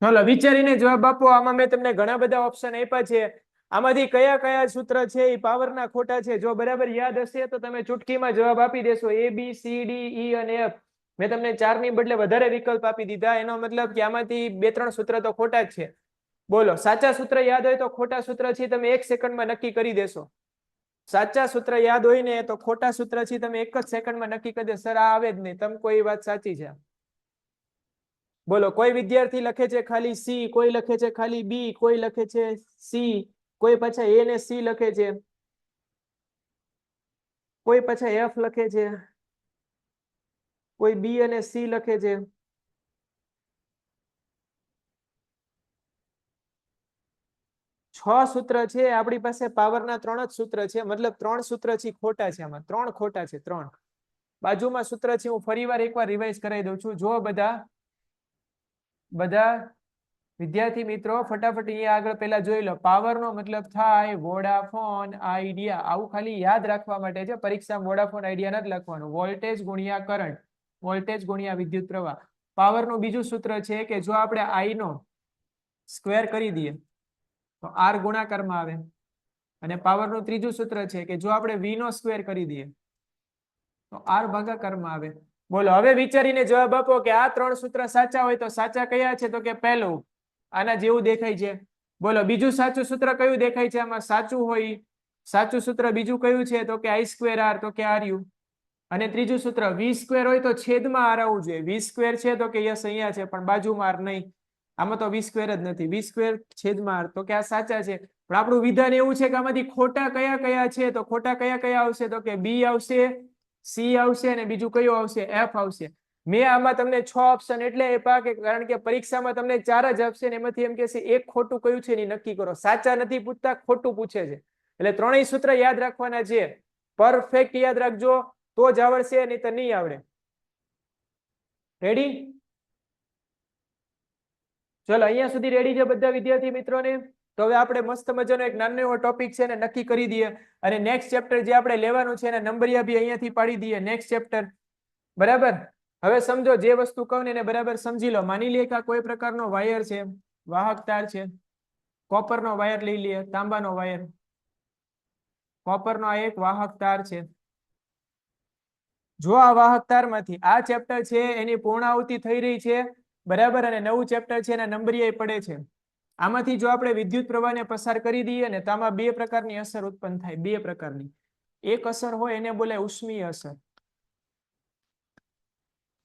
ચલો વિચારીને જવાબ આપો. આમાં મેં તમને ઘણા બધા ઓપ્શન આપ્યા છે. આમાંથી કયા કયા સૂત્ર છે એ પાવરના ખોટા છે? જો બરાબર યાદ હશે તો તમે ચૂટકીમાં જવાબ આપી દેશો. A B C D E અને F. મેં તમને 4 ની બદલે વધારે વિકલ્પ આપી દીધા. એનો મતલબ કે આમાંથી 2-3 સૂત્ર તો ખોટા જ છે. બોલો, સાચા સૂત્ર યાદ હોય તો ખોટા સૂત્ર છે તમે 1 સેકન્ડમાં નક્કી કરી દેશો. સાચા સૂત્ર યાદ હોય ને તો ખોટા સૂત્ર છે તમે 1 જ સેકન્ડમાં નક્કી કરી દેશો. સર આ આવે જ નહીં. તમે કોઈ વાત સાચી છે. બોલો, કોઈ વિદ્યાર્થી લખે છે ખાલી સી, કોઈ લખે છે ખાલી બી, કોઈ લખે છે સી, કોઈ પાછા એ ને સી લખે છે, કોઈ પાછા એફ લખે છે, કોઈ બી અને સી લખે છે. છ સૂત્ર છે આપણી પાસે. પાવરના 3 જ સૂત્ર છે, મતલબ 3 સૂત્ર છે ખોટા છે. આમાં 3 ખોટા છે. 3 બાજુમાં સૂત્ર છે. હું ફરીવાર એકવાર રિવાઇઝ કરાવી દઉં છું. જો બધા વિદ્યાર્થી મિત્રો ફટાફટ અહીંયા આગળ પહેલા જોઈ લો. પાવર નો મતલબ થાય વોડાફોન આઈડિયા. આવું ખાલી યાદ રાખવા માટે છે. પરીક્ષામાં વોડાફોન આઈડિયા નથી લખવાનું. વોલ્ટેજ ગુણ્યા કરંટ, વોલ્ટેજ ગુણ્યા વિદ્યુત પ્રવાહ. પાવર નું બીજું સૂત્ર છે કે જો આપણે આઈ નો સ્ક્વેર કરી દઈએ તો આર ગુણાકારમાં આવે. અને પાવર નું ત્રીજું સૂત્ર છે કે જો આપણે વી નો સ્ક્વેર કરી દઈએ તો આર ભાગાકારમાં આવે. બોલો, હવે વિચારીને જવાબ આપો કે આ 3 સૂત્ર સાચા હોય તો સાચા કયા છે? તો કે પહેલું આના જેવું દેખાય છે. બોલો, બીજું સાચું સૂત્ર કયું દેખાય છે આમાં? સાચું હોય સાચું સૂત્ર બીજું કયું છે? તો કે આઈ સ્ક્વેર આર, તો કે આર યુ. અને ત્રીજું સૂત્ર વી સ્ક્વેર હોય તો છેદમાં આર આવવું જોઈએ. વી સ્ક્વેર છે તો કે યસ અહીંયા છે, પણ બાજુમાં આર નહીં. આમાં તો વી સ્ક્વેર જ નથી. વી સ્ક્વેર છેદમાં આર, તો કે આ સાચા છે. પણ આપણું વિધાન એવું છે કે આમાંથી ખોટા કયા કયા છે? તો ખોટા કયા કયા આવશે? તો કે બી આવશે, સી આવશે અને બીજું કયું આવશે? એફ આવશે. મેં આમાં તમને 6 ઓપ્શન એટલે આપ્યા કે કારણ કે પરીક્ષામાં તમને 4 જ આપશે ને એમાંથી એમ કહેશે એક ખોટું કયું છે એ નક્કી કરો. સાચા નથી પૂછતા, ખોટું પૂછે છે. એટલે 3 સૂત્ર યાદ રાખવાના છે. પરફેક્ટ યાદ રાખજો તો જ આવડશે, નહીં તો નહીં આવડે. રેડી? ચલો અહીંયા સુધી રેડી છે બધા વિદ્યાર્થી મિત્રોને? તો હવે આપણે મસ્ત મજાનો એક નાનો એવો ટોપિક છે ને નક્કી કરી દઈએ. અને નેક્સ્ટ ચેપ્ટર જે આપણે લેવાનું છે એના નંબરિયા બી અહીંયાથી પાડી દઈએ. નેક્સ્ટ ચેપ્ટર, બરાબર? હવે સમજો, જે વસ્તુ કહું ને એને બરાબર સમજી લો. માની લઈએ કે આ કોઈ પ્રકારનો વાયર છે, વાહક તાર છે. કોપરનો વાયર લઈ લઈએ, તાંબાનો વાયર. કોપરનો આ એક વાહક તાર છે. જો આ વાહક તારમાંથી આ ચેપ્ટર છે એની પૂર્ણાહુતિ થઈ રહી છે, બરાબર, અને નવું ચેપ્ટર છે એના નંબરિયા પડે છે. આમાંથી જો આપણે વિદ્યુત પ્રવાહને પસાર કરી દઈએ ને તો આમાં 2 પ્રકારની અસર ઉત્પન્ન થાય. 2 પ્રકારની. એક અસર હોય એને બોલાય ઉષ્મીય અસર.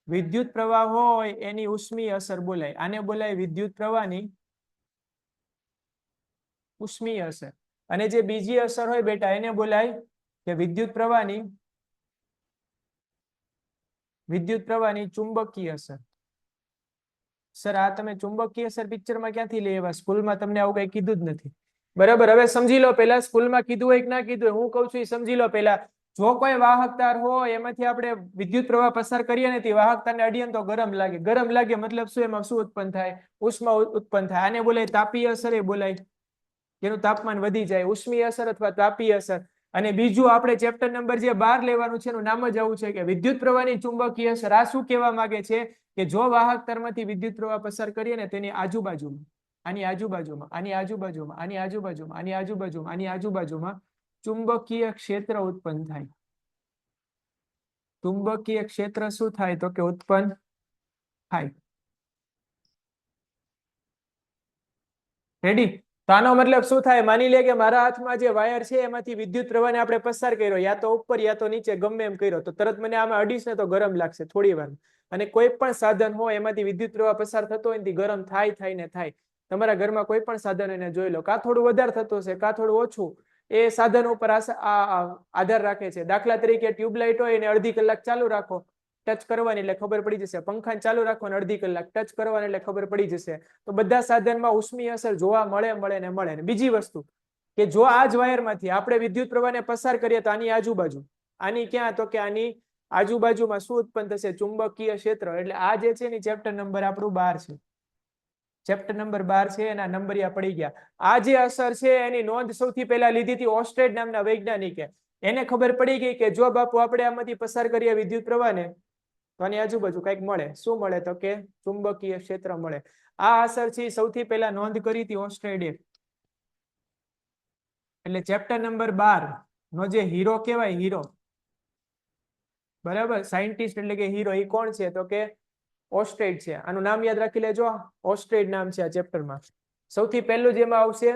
વિદ્યુત પ્રવાહ હોય એની ઉષ્મીય અસર બોલાય. આને બોલાય વિદ્યુત પ્રવાહની ઉષ્મીય અસર. અને જે બીજી અસર હોય બેટા એને બોલાય કે વિદ્યુત પ્રવાહની ચુંબકીય અસર. સર આ તમે ચુંબકીય અસર પિક્ચરમાં ક્યાંથી લઈ આવ્યા? સ્કૂલમાં તમને આવું કઈ કીધું જ નથી. બરાબર, હવે સમજી લો પેલા સ્કૂલમાં કીધું હોય કે ના કીધું હોય, હું કહું છું એ સમજી લો પેલા. જો કોઈ વાહક તાર હોય એમાંથી આપણે વિદ્યુત પ્રવાહ પસાર કરીએ ને તે વાહક તારને અડીએ તો ગરમ લાગે. ગરમ લાગે મતલબ શું? એમાં શું ઉત્પન્ન થાય? ઉષ્મા ઉત્પન્ન થાય. આને બોલાય તાપીય અસર, એ બોલાય એનું તાપમાન વધી જાય, ઉષ્મીય અસર અથવા તાપીય અસર. અને બીજું આપણે ચેપ્ટર નંબર જે 12 લેવાનું છે એનું નામ જ આવું છે કે વિદ્યુત પ્રવાહની ચુંબકીય અસર. આ શું કહેવા માંગે છે કે જો વાહક તારમાંથી વિદ્યુત પ્રવાહ પસાર કરીએ ને તેની આજુબાજુમાં, આની આજુબાજુમાં, આની આજુબાજુમાં, આની આજુબાજુમાં, આની આજુબાજુમાં, આની આજુબાજુમાં ચુંબકીય ક્ષેત્ર ઉત્પન્ન થાય. ચુંબકીય ક્ષેત્ર શું થાય? તો કે ઉત્પન્ન થાય. રેડી? તો આનો મતલબ શું થાય? માની લે કે મારા હાથમાં જે વાયર છે એમાંથી વિદ્યુત પ્રવાહને આપણે પસાર કર્યો, યા તો ઉપર યા તો નીચે, ગમે એમ કર્યો, તો તરત મને આમાં અડીશ ને તો ગરમ લાગશે થોડી વાર. અને કોઈ પણ સાધન હોય એમાંથી વિદ્યુત પ્રવાહ પસાર થતો હોય ગરમ થાય ને થાય. તમારા ઘરમાં કોઈ પણ સાધન એને જોઈ લો, કાં થોડું વધારે થતું હશે કાં થોડું ઓછું, એ સાધન ઉપર આધાર રાખે છે. દાખલા તરીકે ટ્યુબલાઇટ હોય એને અડધી કલાક ચાલુ રાખો, ટચ કરવાની એટલે ખબર પડી જશે. પંખાને ચાલુ રાખો ને અડધી કલાક ટચ કરવાની એટલે ખબર પડી જશે. તો બધા સાધનમાં ઉષ્મીય અસર જોવા મળે. બીજી વસ્તુ કે જો આ જ વાયરમાંથી આપણે વિદ્યુત પ્રવાહને પસાર કરીએ તો આની આજુબાજુ, આની ક્યાં? તો કે આની આજુબાજુમાં શું ઉત્પન્ન થશે? ચુંબકીય ક્ષેત્ર. એટલે આ જે છે ને ચેપ્ટર નંબર આપણું 12 છે. ચેપ્ટર નંબર 12 છે, એના નંબરિયા પડી ગયા. આ જે અસર છે એની નોંધ સૌથી પહેલા લીધી હતી ઓસ્ટેડ નામના વૈજ્ઞાનિકે. એને ખબર પડી ગઈ કે જો બાપુ આપણે આમાંથી પસાર કરીએ વિદ્યુત પ્રવાહને તો આની આજુબાજુ કઈક મળે. શું મળે? તો કે ચુંબકીય ક્ષેત્ર મળે. આ અસર છે સૌથી પહેલા નોંધ કરી હતી ઓસ્ટ્રેડે. એટલે ચેપ્ટર નંબર 12 નો જે હીરો કહેવાય, હીરો, બરાબર, સાયન્ટિસ્ટ એટલે કે હીરો, એ કોણ છે? તો કે ઓસ્ટ્રેડ છે. આનું નામ યાદ રાખી લેજો, ઓસ્ટ્રેડ નામ છે આ ચેપ્ટરમાં. સૌથી પહેલું જેમાં આવશે,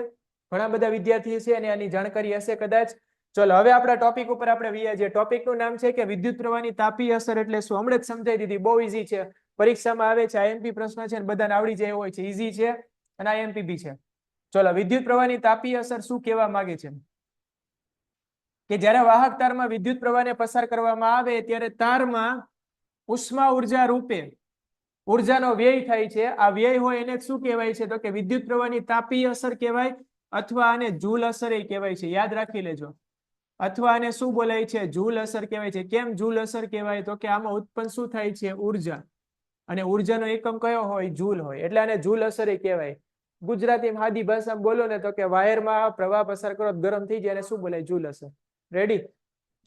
ઘણા બધા વિદ્યાર્થી છે અને આની જાણકારી હશે કદાચ. ચલો હવે આપણા ટોપિક ઉપર આપણે વહીએ છીએ. ટોપિકનું નામ છે કે વિદ્યુત પ્રવાહની તાપીય અસર એટલે શું? હમણાં જ સમજાવી દીધી, બહુ ઈઝી છે. પરીક્ષામાં આવે છે, આઈએમપી પ્રશ્ન છે, બધાને આવડી જાય હોય છે, ઈઝી છે અને આઈએમપી બી છે. ચલો, વિદ્યુત પ્રવાહની તાપીય અસર શું કહેવા માંગે છે? કે જ્યારે વાહક તારમાં વિદ્યુત પ્રવાહને પસાર કરવામાં આવે ત્યારે તારમાં ઉષ્મા ઉર્જા રૂપે ઉર્જાનો વ્યય થાય છે. આ વ્યય હોય એને શું કહેવાય છે? તો કે વિદ્યુત પ્રવાહની તાપીય અસર કહેવાય, અથવા આને જૂલ અસર એ કહેવાય છે. યાદ રાખી લેજો. અથવા આને શું બોલાય છે? જૂલ અસર કહેવાય છે. કેમ જૂલ અસર કહેવાય? તો કે આમાં ઉત્પન્ન શું થાય છે? ઉર્જા. અને ઉર્જાનો એકમ કયો હોય? જૂલ હોય. એટલે આને જૂલ અસર એ કહેવાય. ગુજરાતીમાં સાદી ભાષામાં બોલો ને તો કે વાયરમાં પ્રવાહ પસાર કરો ગરમ થઈ જાય, શું બોલાય? જૂલ અસર. રેડી?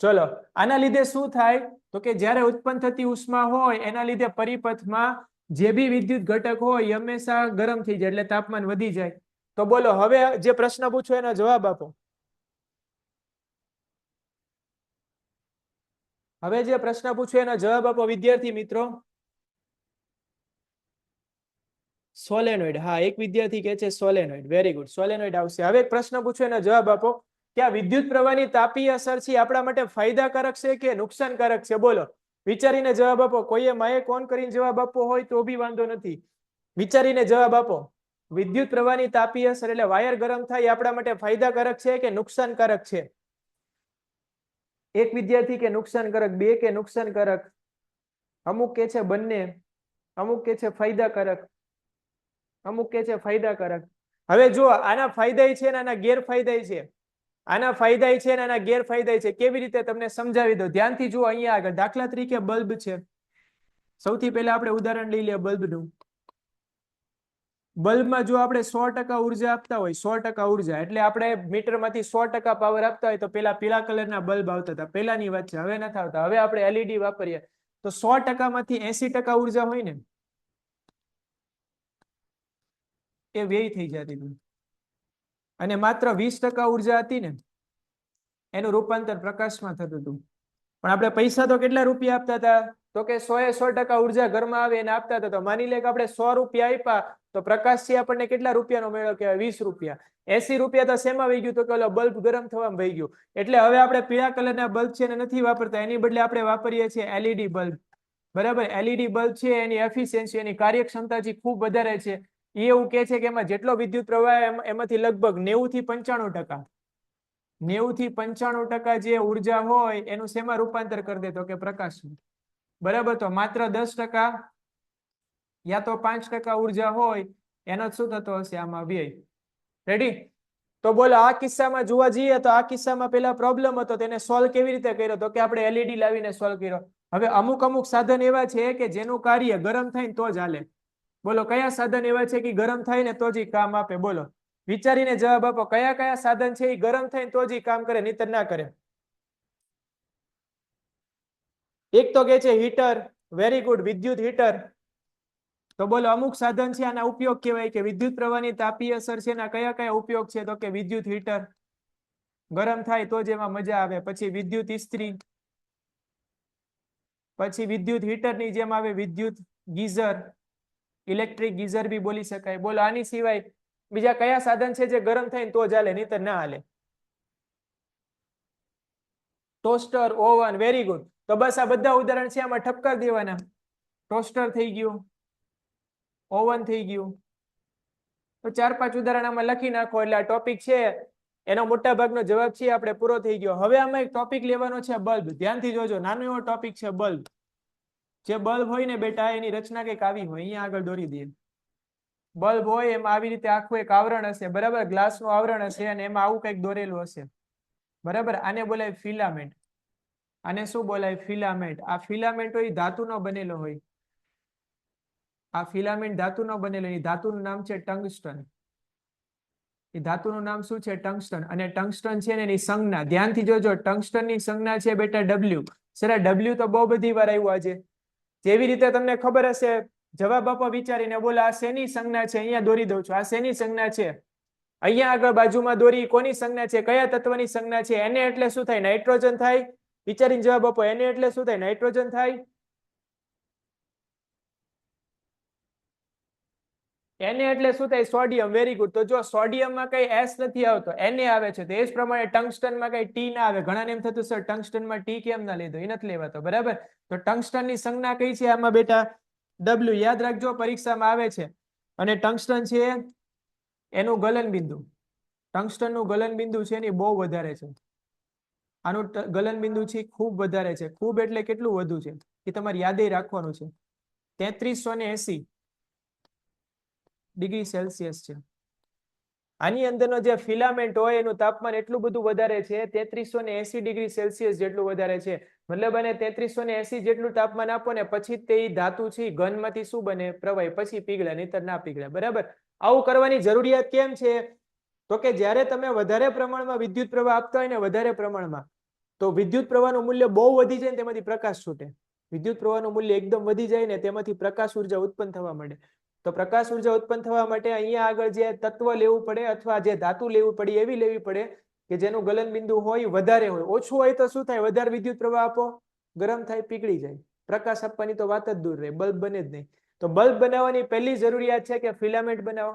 ચલો, આના લીધે શું થાય? તો કે જ્યારે ઉત્પન્ન થતી ઉષ્મા હોય એના લીધે પરિપથમાં જે બી વિદ્યુત ઘટક હોય એ હંમેશા ગરમ થઈ જાય, એટલે તાપમાન વધી જાય. તો બોલો, હવે જે પ્રશ્ન પૂછો એનો જવાબ આપો. હવે જે પ્રશ્ન પૂછો એનો જવાબ આપો વિદ્યાર્થી મિત્રો. સોલેનોઇડ. હા, એક વિદ્યાર્થી કહે છે સોલેનોઇડ. વેરી ગુડ, સોલેનોઇડ આવશે. હવે એક પ્રશ્ન પૂછો એનો જવાબ આપો કે આ વિદ્યુત પ્રવાહની તાપીય અસર છે આપણા માટે ફાયદાકારક છે કે નુકસાનકારક છે? બોલો, વિચારીને જવાબ આપો. કોઈએ માઇક ઓન કરીને જવાબ આપવો હોય તો બી વાંધો નથી, વિચારીને જવાબ આપો. વિદ્યુત પ્રવાહની તાપીય અસર એટલે વાયર ગરમ થાય આપણા માટે ફાયદાકારક છે કે નુકસાનકારક છે? એક વિદ્યાર્થી કે નુકસાનકારક, બે કે નુકસાનકારક, અમુક કે છે બંને, અમુક કે છે ફાયદાકારક, અમુક કે છે ફાયદાકારક. હવે જો આના ફાયદા છે ને આના ગેરફાયદા છે. આના ફાયદા છે ને આના ગેરફાયદા છે. કેવી રીતે તમને સમજાવી દો, ધ્યાનથી જુઓ. અહીંયા આગળ દાખલા તરીકે બલ્બ છે. સૌથી પહેલા આપણે ઉદાહરણ લઈ લઈએ બલ્બનું. બલ્બમાં જો આપણે 100% ઉર્જા આપતા હોય, 100% ઉર્જા એટલે આપણે મીટરમાંથી 100% પાવર આપતા હોય તો પેલા પીળા કલરના બલ્બ આવતા હતા, પેલાની વાત છે, હવે નથી આવતા. હવે આપણે એલઈડી વાપરીએ તો 100% માંથી 80% ઉર્જા હોય ને એ વ્યય થઈ જતી હતી, અને માત્ર 20% ઉર્જા હતી ને એનું રૂપાંતર પ્રકાશમાં થતું હતું. પણ આપણે પૈસા તો કેટલા રૂપિયા આપતા હતા? તો કે 100% ઉર્જા ઘરમાં આવે એને આપતા હતા. તો માની લે કે આપણે 100 રૂપિયા આપ્યા તો પ્રકાશથી આપણને કેટલા રૂપિયાનો મેળો કહેવાય? 20 રૂપિયા. 80 રૂપિયા તો શેમાં વહી ગયું? તો કે ઓલો બલ્બ ગરમ થવામાં વહી ગયું. એટલે હવે આપણે પીળા કલરના બલ્બ છે ને નથી વાપરતા, એની બદલે આપણે વાપરીએ છીએ એલઈડી બલ્બ. બરાબર, એલઈડી બલ્બ છે એની એફિશિયન્સી, એની કાર્યક્ષમતા ખૂબ વધારે છે. એ એવું કહે છે કે એમાં જેટલો વિદ્યુત પ્રવાહ એમાંથી લગભગ 90 થી 95%, 90 થી 95% જે ઉર્જા હોય એનું શેમાં રૂપાંતર કરી દે તો કે પ્રકાશમાં. બરાબર, તો માત્ર 10% યા તો 5% ઉર્જા હોય એનો શું થતો હશે આમાં વ્યય. રેડી? તો બોલો આ કિસ્સામાં જોવા જઈએ તો આ કિસ્સામાં પેલા પ્રોબ્લેમ હતો તેને સોલ્વ કેવી રીતે કર્યો તો કે આપણે એલઈડી લાવીને સોલ્વ કર્યો. હવે અમુક સાધન એવા છે કે જેનું કાર્ય ગરમ થાય તો જ હાલે. બોલો કયા સાધન એવા છે કે ગરમ થાય ને તો જ કામ આપે? બોલો વિચારીને જવાબ આપો. કયા કયા સાધન છે એ ગરમ થાય તો જ કામ કરે, નહીતર ના કરે? એક તો કે છે હીટર. વેરી ગુડ, વિદ્યુત હીટર. તો બોલો અમુક સાધન છે આના ઉપયોગ કહેવાય કે વિદ્યુત પ્રવાહની તાપીય અસર છે એના કયા કયા ઉપયોગ છે તો કે વિદ્યુત હીટર. ગરમ થાય તો જ એમાં મજા આવે. પછી વિદ્યુત ઇસ્ત્રી, પછી વિદ્યુત હીટરની જેમ આવે વિદ્યુત ગીઝર, ઇલેક્ટ્રિક ગીઝર બી બોલી શકાય. બોલો આની સિવાય બીજા કયા સાધન છે જે ગરમ થાય તો જ હાલે, નહીતર ના હાલે? Toaster, oven. Very good. તો બસ આ બધા ઉદાહરણ છે આમાં ઠપકાર દેવાના. ટોસ્ટર થઈ ગયું, ઓવન થઈ ગયું. તો 4-5 ઉદાહરણ આમાં લખી નાખો એટલે આ ટોપિક છે એનો મોટા ભાગનો જવાબ છે આપણે પૂરો થઈ ગયો. હવે આમાં એક ટોપિક લેવાનો છે બલ્બ. ધ્યાનથી જોજો, નાનો એવો ટોપિક છે બલ્બ. જે બલ્બ હોય ને બેટા એની રચના કંઈક આવી હોય. અહીંયા આગળ દોરી દઈએ. બલ્બ હોય એમાં આવી રીતે આખું એક આવરણ હશે, બરાબર? ગ્લાસનું આવરણ હશે અને એમાં આવું કંઈક દોરેલું હશે, બરાબર? આને બોલાય ફિલામેન્ટ. આને શું બોલાય? ફિલામેન્ટ. આ ફિલામેન્ટ હોય ધાતુનો બનેલો હોય. આ ફિલામેન્ટ ધાતુનો બનેલો. એ ધાતુનું નામ છે ટંગસ્ટન. એ ધાતુનું નામ શું છે? ટંગસ્ટન. અને ટંગસ્ટન છે ને એની સંજ્ઞા ધ્યાનથી જોજો. ટંગસ્ટનની સંજ્ઞા છે બેટા ડબલ્યુ. સર ડબલ્યુ તો બહુ બધી વાર આવ્યું આજે. જેવી રીતે તમને ખબર હશે જવાબ આપો વિચારીને. બોલો આ શેની સંજ્ઞા છે? અહીંયા દોરી દઉં છું. આ શેની સંજ્ઞા છે? અહીંયા આગળ બાજુમાં દોરી. કોની સંજ્ઞા છે? કયા તત્વની સંજ્ઞા છે? એને એટલે શું થાય? નાઇટ્રોજન થાય. વિચારીને જવાબ આપો. એને એટલે શું થાય? નાઇટ્રોજન થાય. એને એટલે શું થાય? સોડિયમ. Very good. તો જો સોડિયમમાં કઈ એસ નથી આવતો, એને આવે છે. તો એ જ પ્રમાણે ટંગસ્ટનમાં કઈ ટી ના આવે. ઘણાને એમ થતું સર ટંગસ્ટનમાં ટી કેમ ના લીધો? એ નથી લેવાતો, બરાબર? તો ટંગસ્ટનની સંજ્ઞા કઈ છે આમાં બેટા? ડબલ્યુ. યાદ રાખજો, પરીક્ષામાં આવે છે. અને ટંગસ્ટન છે એનું ગલન બિંદુ. ટંગસ્ટનનું ગલન બિંદુ છે એની બહુ વધારે છે. આનું ગલન બિંદુ છે ખૂબ વધારે છે. ખૂબ એટલે કેટલું વધુ છે એ તમારે યાદ રાખવાનું છે. 3380 ડિગ્રી સેલ્સિયસ છે. આની અંદરનો જે ફિલામેન્ટ હોય એનું તાપમાન એટલું બધું વધારે છે, 3380 ડિગ્રી સેલ્સિયસ જેટલું વધારે છે. મતલબ એને 3380 જેટલું તાપમાન આપો ને પછી તે ધાતુ છે ઘનમાંથી શું બને? પ્રવાહી. પછી પીગળે, નહીતર ના પીગળે, બરાબર? આવું કરવાની જરૂરિયાત કેમ છે? તો કે જ્યારે તમે વધારે પ્રમાણમાં વિદ્યુત પ્રવાહ આપતા હોય ને, વધારે પ્રમાણમાં, તો વિદ્યુત પ્રવાહનું મૂલ્ય બહુ વધી જાય ને તેમાંથી પ્રકાશ છૂટે. વિદ્યુત પ્રવાહનું મૂલ્ય એકદમ વધી જાય ને તેમાંથી પ્રકાશ ઉર્જા ઉત્પન્ન થવા માંડે. તો પ્રકાશ ઉર્જા ઉત્પન્ન થવા માટે અહીંયા આગળ જે તત્વ લેવું પડે અથવા જે ધાતુ લેવું પડે એવી લેવી પડે કે જેનું ગલન બિંદુ હોય વધારે હોય. ઓછું હોય તો શું થાય? વધારે વિદ્યુત પ્રવાહ આપો, ગરમ થાય, પીગળી જાય. પ્રકાશ આપવાની તો વાત જ દૂર રહે, બલ્બ બને જ નહીં. તો બલ્બ બનાવવાની પહેલી જરૂરિયાત છે કે ફિલામેન્ટ બનાવો.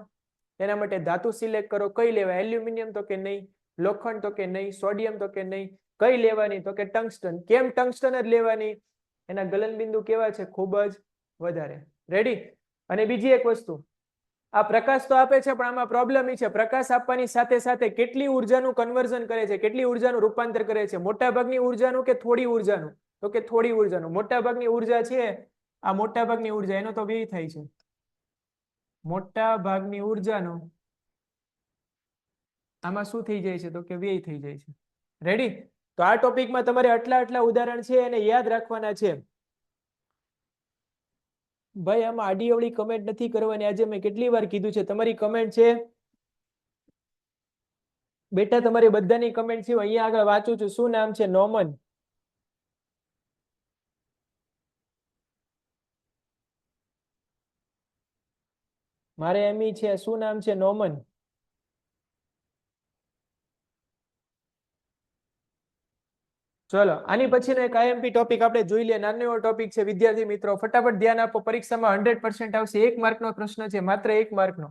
એના માટે ધાતુ સિલેક્ટ કરો. કઈ લેવાય? એલ્યુમિનિયમ તો કે નહીં, લોખંડ તો કે નહીં, સોડિયમ તો કે નહીં. કઈ લેવાની? તો કે ટંગસ્ટન. કેમ ટંગસ્ટન જ લેવાની? એના ગલન બિંદુ કેવા છે? ખૂબ જ વધારે. રેડી? અને બીજી એક વસ્તુ, આ પ્રકાશ તો આપે છે પણ આમાં પ્રોબ્લેમ એ છે પ્રકાશ આપવાની સાથે સાથે કેટલી ઉર્જાનું કન્વર્ઝન કરે છે, કેટલી ઉર્જાનું રૂપાંતર કરે છે? મોટા ભાગની ઉર્જાનું કે થોડી ઉર્જાનું? તો કે થોડી ઉર્જાનું. મોટા ભાગની ઉર્જા છે આ મોટા ભાગની ઉર્જા એનો તો વ્યય થાય છે. મોટા ભાગની ઉર્જાનો આમાં શું થઈ જાય છે? તો કે વ્યય થઈ જાય છે. રેડી? તો આ ટોપિકમાં તમારે આટલા ઉદાહરણ છે એને યાદ રાખવાના છે. ભાઈ આમાં આડી અવળી કમેન્ટ નથી કરવાની. આજે મેં કેટલી વાર કીધું છે. તમારી કમેન્ટ છે બેટા, તમારી બધાની કમેન્ટ છે અહીંયા આગળ વાંચું છું. શું નામ છે? નોમન. મારે એમી છે. શું નામ છે? નોમન. ચલો આની પછીનો એક આઈએમપી ટોપિક આપણે જોઈ લઈએ. નાનો એવો ટોપિક છે વિદ્યાર્થી મિત્રો, ફટાફટ ધ્યાન આપો. પરીક્ષામાં 100% આવશે. 1 માર્કનો પ્રશ્ન છે, માત્ર 1 માર્કનો.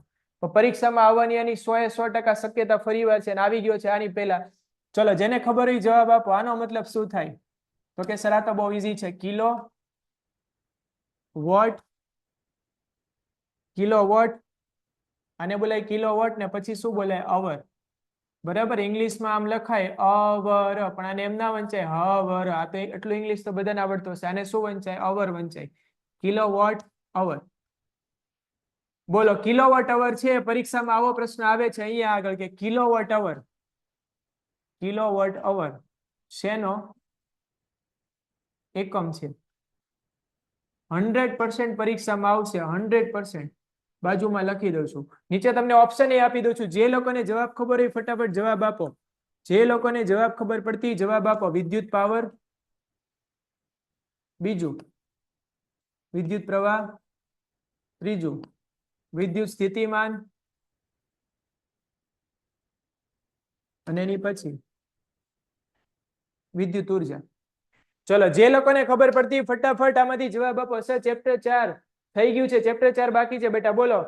પરીક્ષામાં આવવાની આની 100% શક્યતા ફરીવાર છે અને આવી ગયો છે આની પહેલા. ચલો જેને ખબર હોય જવાબ આપો. આનો મતલબ શું થાય? તો કે સર આ તો બહુ ઈઝી છે. કિલો વોટ, આને બોલાય કિલો વોટ ને પછી શું બોલાય? અવર. બરાબર ઇંગ્લિશમાં આમ લખાય અવર, પણ આને એમ ના વંચાય હવર. આ તો એટલું ઇંગ્લિશ તો બધાને આવડતું હશે. આને શું વંચાય? અવર વંચાય. Kilowatt hour. બોલો કિલોવોટ અવર છે પરીક્ષામાં આવો પ્રશ્ન આવે છે અહીંયા આગળ કે કિલોવોટ અવર. કિલોવોટ અવર શેનો એકમ છે? 100% પરીક્ષામાં આવશે 100%. બાજુમાં લખી દઉં છું. નીચે તમને ઓપ્શન એ આપી દઉં છું. જે લોકોને જવાબ ખબર હોય ફટાફટ જવાબ આપો. જે લોકોને જવાબ ખબર પડતી જવાબ આપો. વિદ્યુત પાવર, બીજું વિદ્યુત પ્રવાહ, ત્રીજું વિદ્યુત સ્થિતિમાન, અને એની પછી વિદ્યુત ઉર્જા. ચલો જે લોકોને ખબર પડતી ફટાફટ આમાંથી જવાબ આપો. સર ચેપ્ટર 4 થઈ ગયું છે, ચેપ્ટર 4 બાકી છે બેટા. બોલો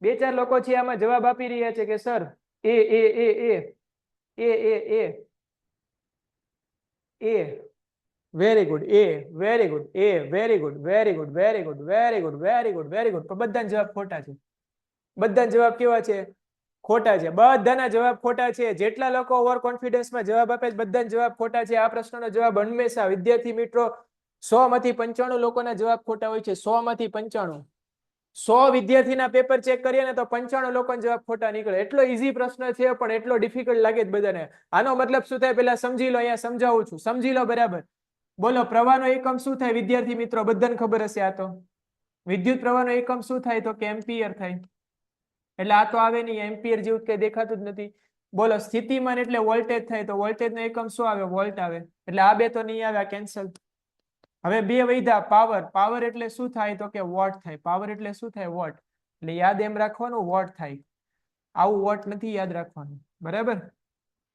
2-4 લોકો છે આમાં જવાબ આપી રહ્યા છે કે સર એ એ એ એ એ એ એ એ વેરી ગુડ. એ વેરી ગુડ. એ very good. Very good. Very good. Very good. Very good. Very good. પણ બધાના જવાબ ખોટા છે. બધા જવાબ કેવા છે? ખોટા છે. બધાના જવાબ ખોટા છે. જેટલા લોકો ઓવર કોન્ફિડન્સમાં જવાબ આપે છે બધાના જવાબ ખોટા છે. આ પ્રશ્નનો જવાબ હંમેશા વિદ્યાર્થી મિત્રો 100 માંથી 95 લોકોના જવાબ ખોટા હોય છે. 100 માંથી 95. 100 વિદ્યાર્થીના પેપર ચેક કરીએ ને તો 95 લોકોના જવાબ ખોટા નીકળે. એટલો ઈઝી પ્રશ્ન છે પણ એટલો ડિફિકલ્ટ લાગે છે બધાને. આનો મતલબ શું થાય પેલા સમજી લો. અહીંયા સમજાવું છું, સમજી લો બરાબર. બોલો પ્રવાહનો એકમ શું થાય વિદ્યાર્થી મિત્રો? બધાને ખબર હશે આ તો. વિદ્યુત પ્રવાહનો એકમ શું થાય? તો કે એમ્પિયર થાય. એટલે આ તો આવે નહીં, એમ્પિયર જેવું કઈ દેખાતું જ નથી. બોલો સ્થિતિમાન એટલે વોલ્ટેજ થાય, તો વોલ્ટેજનો એકમ શું આવે? વોલ્ટ આવે. એટલે આ બે તો નહીં આવે, આ કેન્સલ. હવે બે વૈધા. પાવર, પાવર એટલે શું થાય? તો કે વોટ થાય. પાવર એટલે શું થાય? વોટ. એટલે યાદ એમ રાખવાનું વોટ થાય. આવું વોટ નથી યાદ રાખવાનું. બરાબર.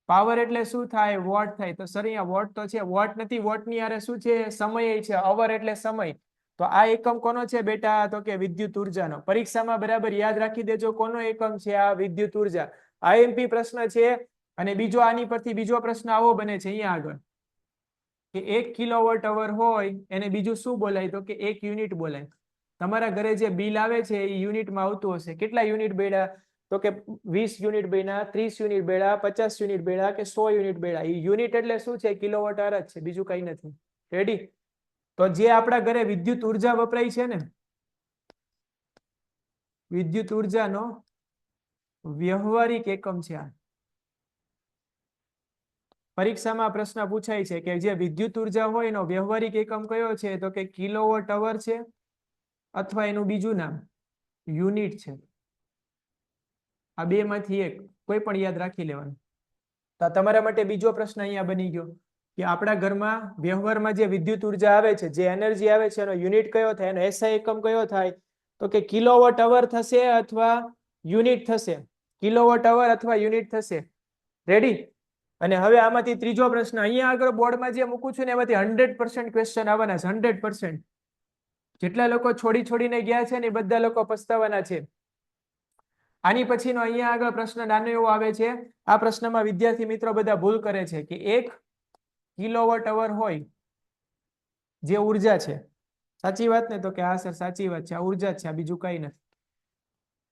પાવર એટલે શું થાય? વોટ થાય. તો સર અહીંયા વોટ તો છે, વોટ નથી. વોટની આરે શું છે? સમય છે. અવર એટલે સમય. તો આ એકમ કોનો છે બેટા? તો કે વિદ્યુત ઉર્જાનો. પરીક્ષામાં બરાબર યાદ રાખી દેજો કોનો એકમ છે આ? વિદ્યુત ઉર્જા. આઈએમપી પ્રશ્ન છે. અને બીજો આની પરથી બીજો પ્રશ્ન આવો બને છે અહીંયા આગળ કે 1 કિલોવોટ અવર હોય એને બીજું શું બોલાય? તો કે 1 યુનિટ બોલાય. તમારા ઘરે જે બિલ આવે છે એ યુનિટમાં આવતું હશે. કેટલા યુનિટ બેડા? તો કે 20 યુનિટ બેડા, 30 યુનિટ બેડા, 50 યુનિટ બેડા કે 100 યુનિટ બેડા. એ યુનિટ એટલે શું છે? કિલોવોટ અવર જ છે, બીજું કઈ નથી. રેડી? તો જે આપણા ઘરે વિદ્યુત ઉર્જા વપરાય છે ને, વિદ્યુત ઉર્જાનો વ્યવહારિક એકમ છે આ. પરીક્ષામાં પ્રશ્ન પૂછાય છે કે જે વિદ્યુત ઉર્જા હોય એનો વ્યવહારિક એકમ કયો છે? તો કે કિલોવોટ અવર છે, અથવા એનું બીજું નામ યુનિટ છે. આ બે માંથી એક કોઈ પણ યાદ રાખી લેવાનું. તો તમારા માટે બીજો પ્રશ્ન અહીંયા બની ગયો કે આપણા ઘરમાં વ્યવહારમાં જે વિદ્યુત ઉર્જા આવે છે, જે એનર્જી આવે છે, એનો યુનિટ કયો થાય? એનો એસઆઈ એકમ કયો થાય? તો કે કિલોવોટ અવર થશે અથવા યુનિટ થશે. કિલોવોટ અવર અથવા યુનિટ થશે. રેડી? અને હવે આમાંથી ત્રીજો પ્રશ્ન અહીંયા આગળ બોર્ડમાં જે મૂકું છું ને એમાંથી 100% ક્વેશ્ચન આવવાના છે. 100%. જેટલા લોકો છોડીને ગયા છે ને એ બધા લોકો પસ્તાવાના છે. આની પછીનો અહીંયા આગળ પ્રશ્ન નાનો એવો આવે છે. આ પ્રશ્નમાં વિદ્યાર્થી મિત્રો બધા ભૂલ કરે છે કે 1 કિલોવોટ અવર હોય જે ઉર્જા છે. સાચી વાત ને? તો કે હા સર સાચી વાત છે, આ ઉર્જા જ છે, આ બીજું કઈ નથી.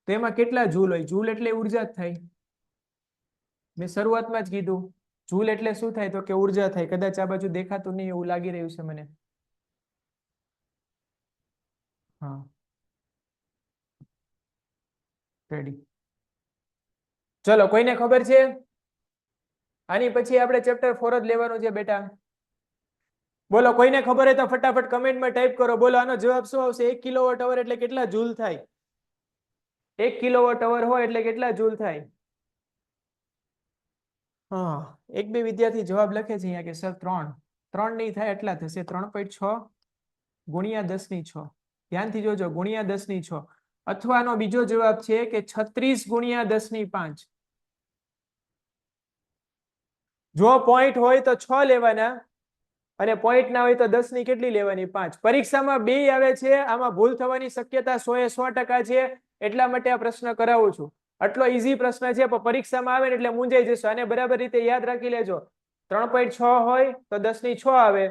તો એમાં કેટલા જૂલ હોય? જૂલ એટલે ઉર્જા જ થાય. મેં શરૂઆતમાં જ કીધું જૂલ એટલે શું થાય? તો કે ઉર્જા થાય. કદાચ આ બાજુ દેખાતું નહીં એવું લાગી રહ્યું છે મને. હા રેડી. ચલો કોઈને ખબર છે? આની પછી આપણે ચેપ્ટર 4 જ લેવાનું છે બેટા. બોલો કોઈને ખબર હોય તો ફટાફટ કમેન્ટમાં ટાઈપ કરો. બોલો આનો જવાબ શું આવશે? 1 કિલોવોટ અવર એટલે કેટલા જૂલ થાય? 1 કિલોવોટ અવર હોય એટલે કેટલા જૂલ થાય? હા, એક બે વિદ્યાર્થી જવાબ લખે છે અહીંયા કે સર 3 નહીં થાય, એટલા થશે. 3.6 ગુણ્યા 10⁶. ધ્યાનથી જોજો, ગુણ્યા 10⁶. અથવા આનો બીજો જવાબ છે કે 36 ગુણ્યા 10⁵. જો પોઈન્ટ હોય તો 6 લેવાના અને પોઈન્ટ ના હોય તો 10 ની કેટલી લેવાની? 5. પરીક્ષામાં બે આવે છે, આમાં ભૂલ થવાની શક્યતા 100% છે. એટલા માટે આ પ્રશ્ન કરાવું છું. આટલો ઈઝી પ્રશ્ન છે પણ પરીક્ષામાં આવે ને એટલે મૂંઝાઈ જશો. આને બરાબર રીતે યાદ રાખી લેજો. 3.6 હોય તો 10⁶ આવે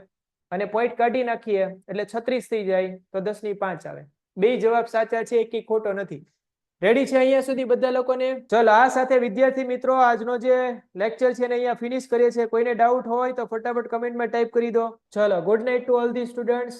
અને પોઈન્ટ કાઢી નાખીએ એટલે 36 થઈ જાય તો 10⁵ આવે. બે જવાબ સાચા છે, એકી ખોટો નથી. રેડી છે અહીંયા સુધી બધા લોકોને? ચલો આ સાથે વિદ્યાર્થી મિત્રો આજનો જે લેક્ચર છે ને અહીંયા ફિનિશ કરીએ છીએ. કોઈને ડાઉટ હોય તો ફટાફટ કમેન્ટમાં ટાઈપ કરી દો. ચલો good night to all the students.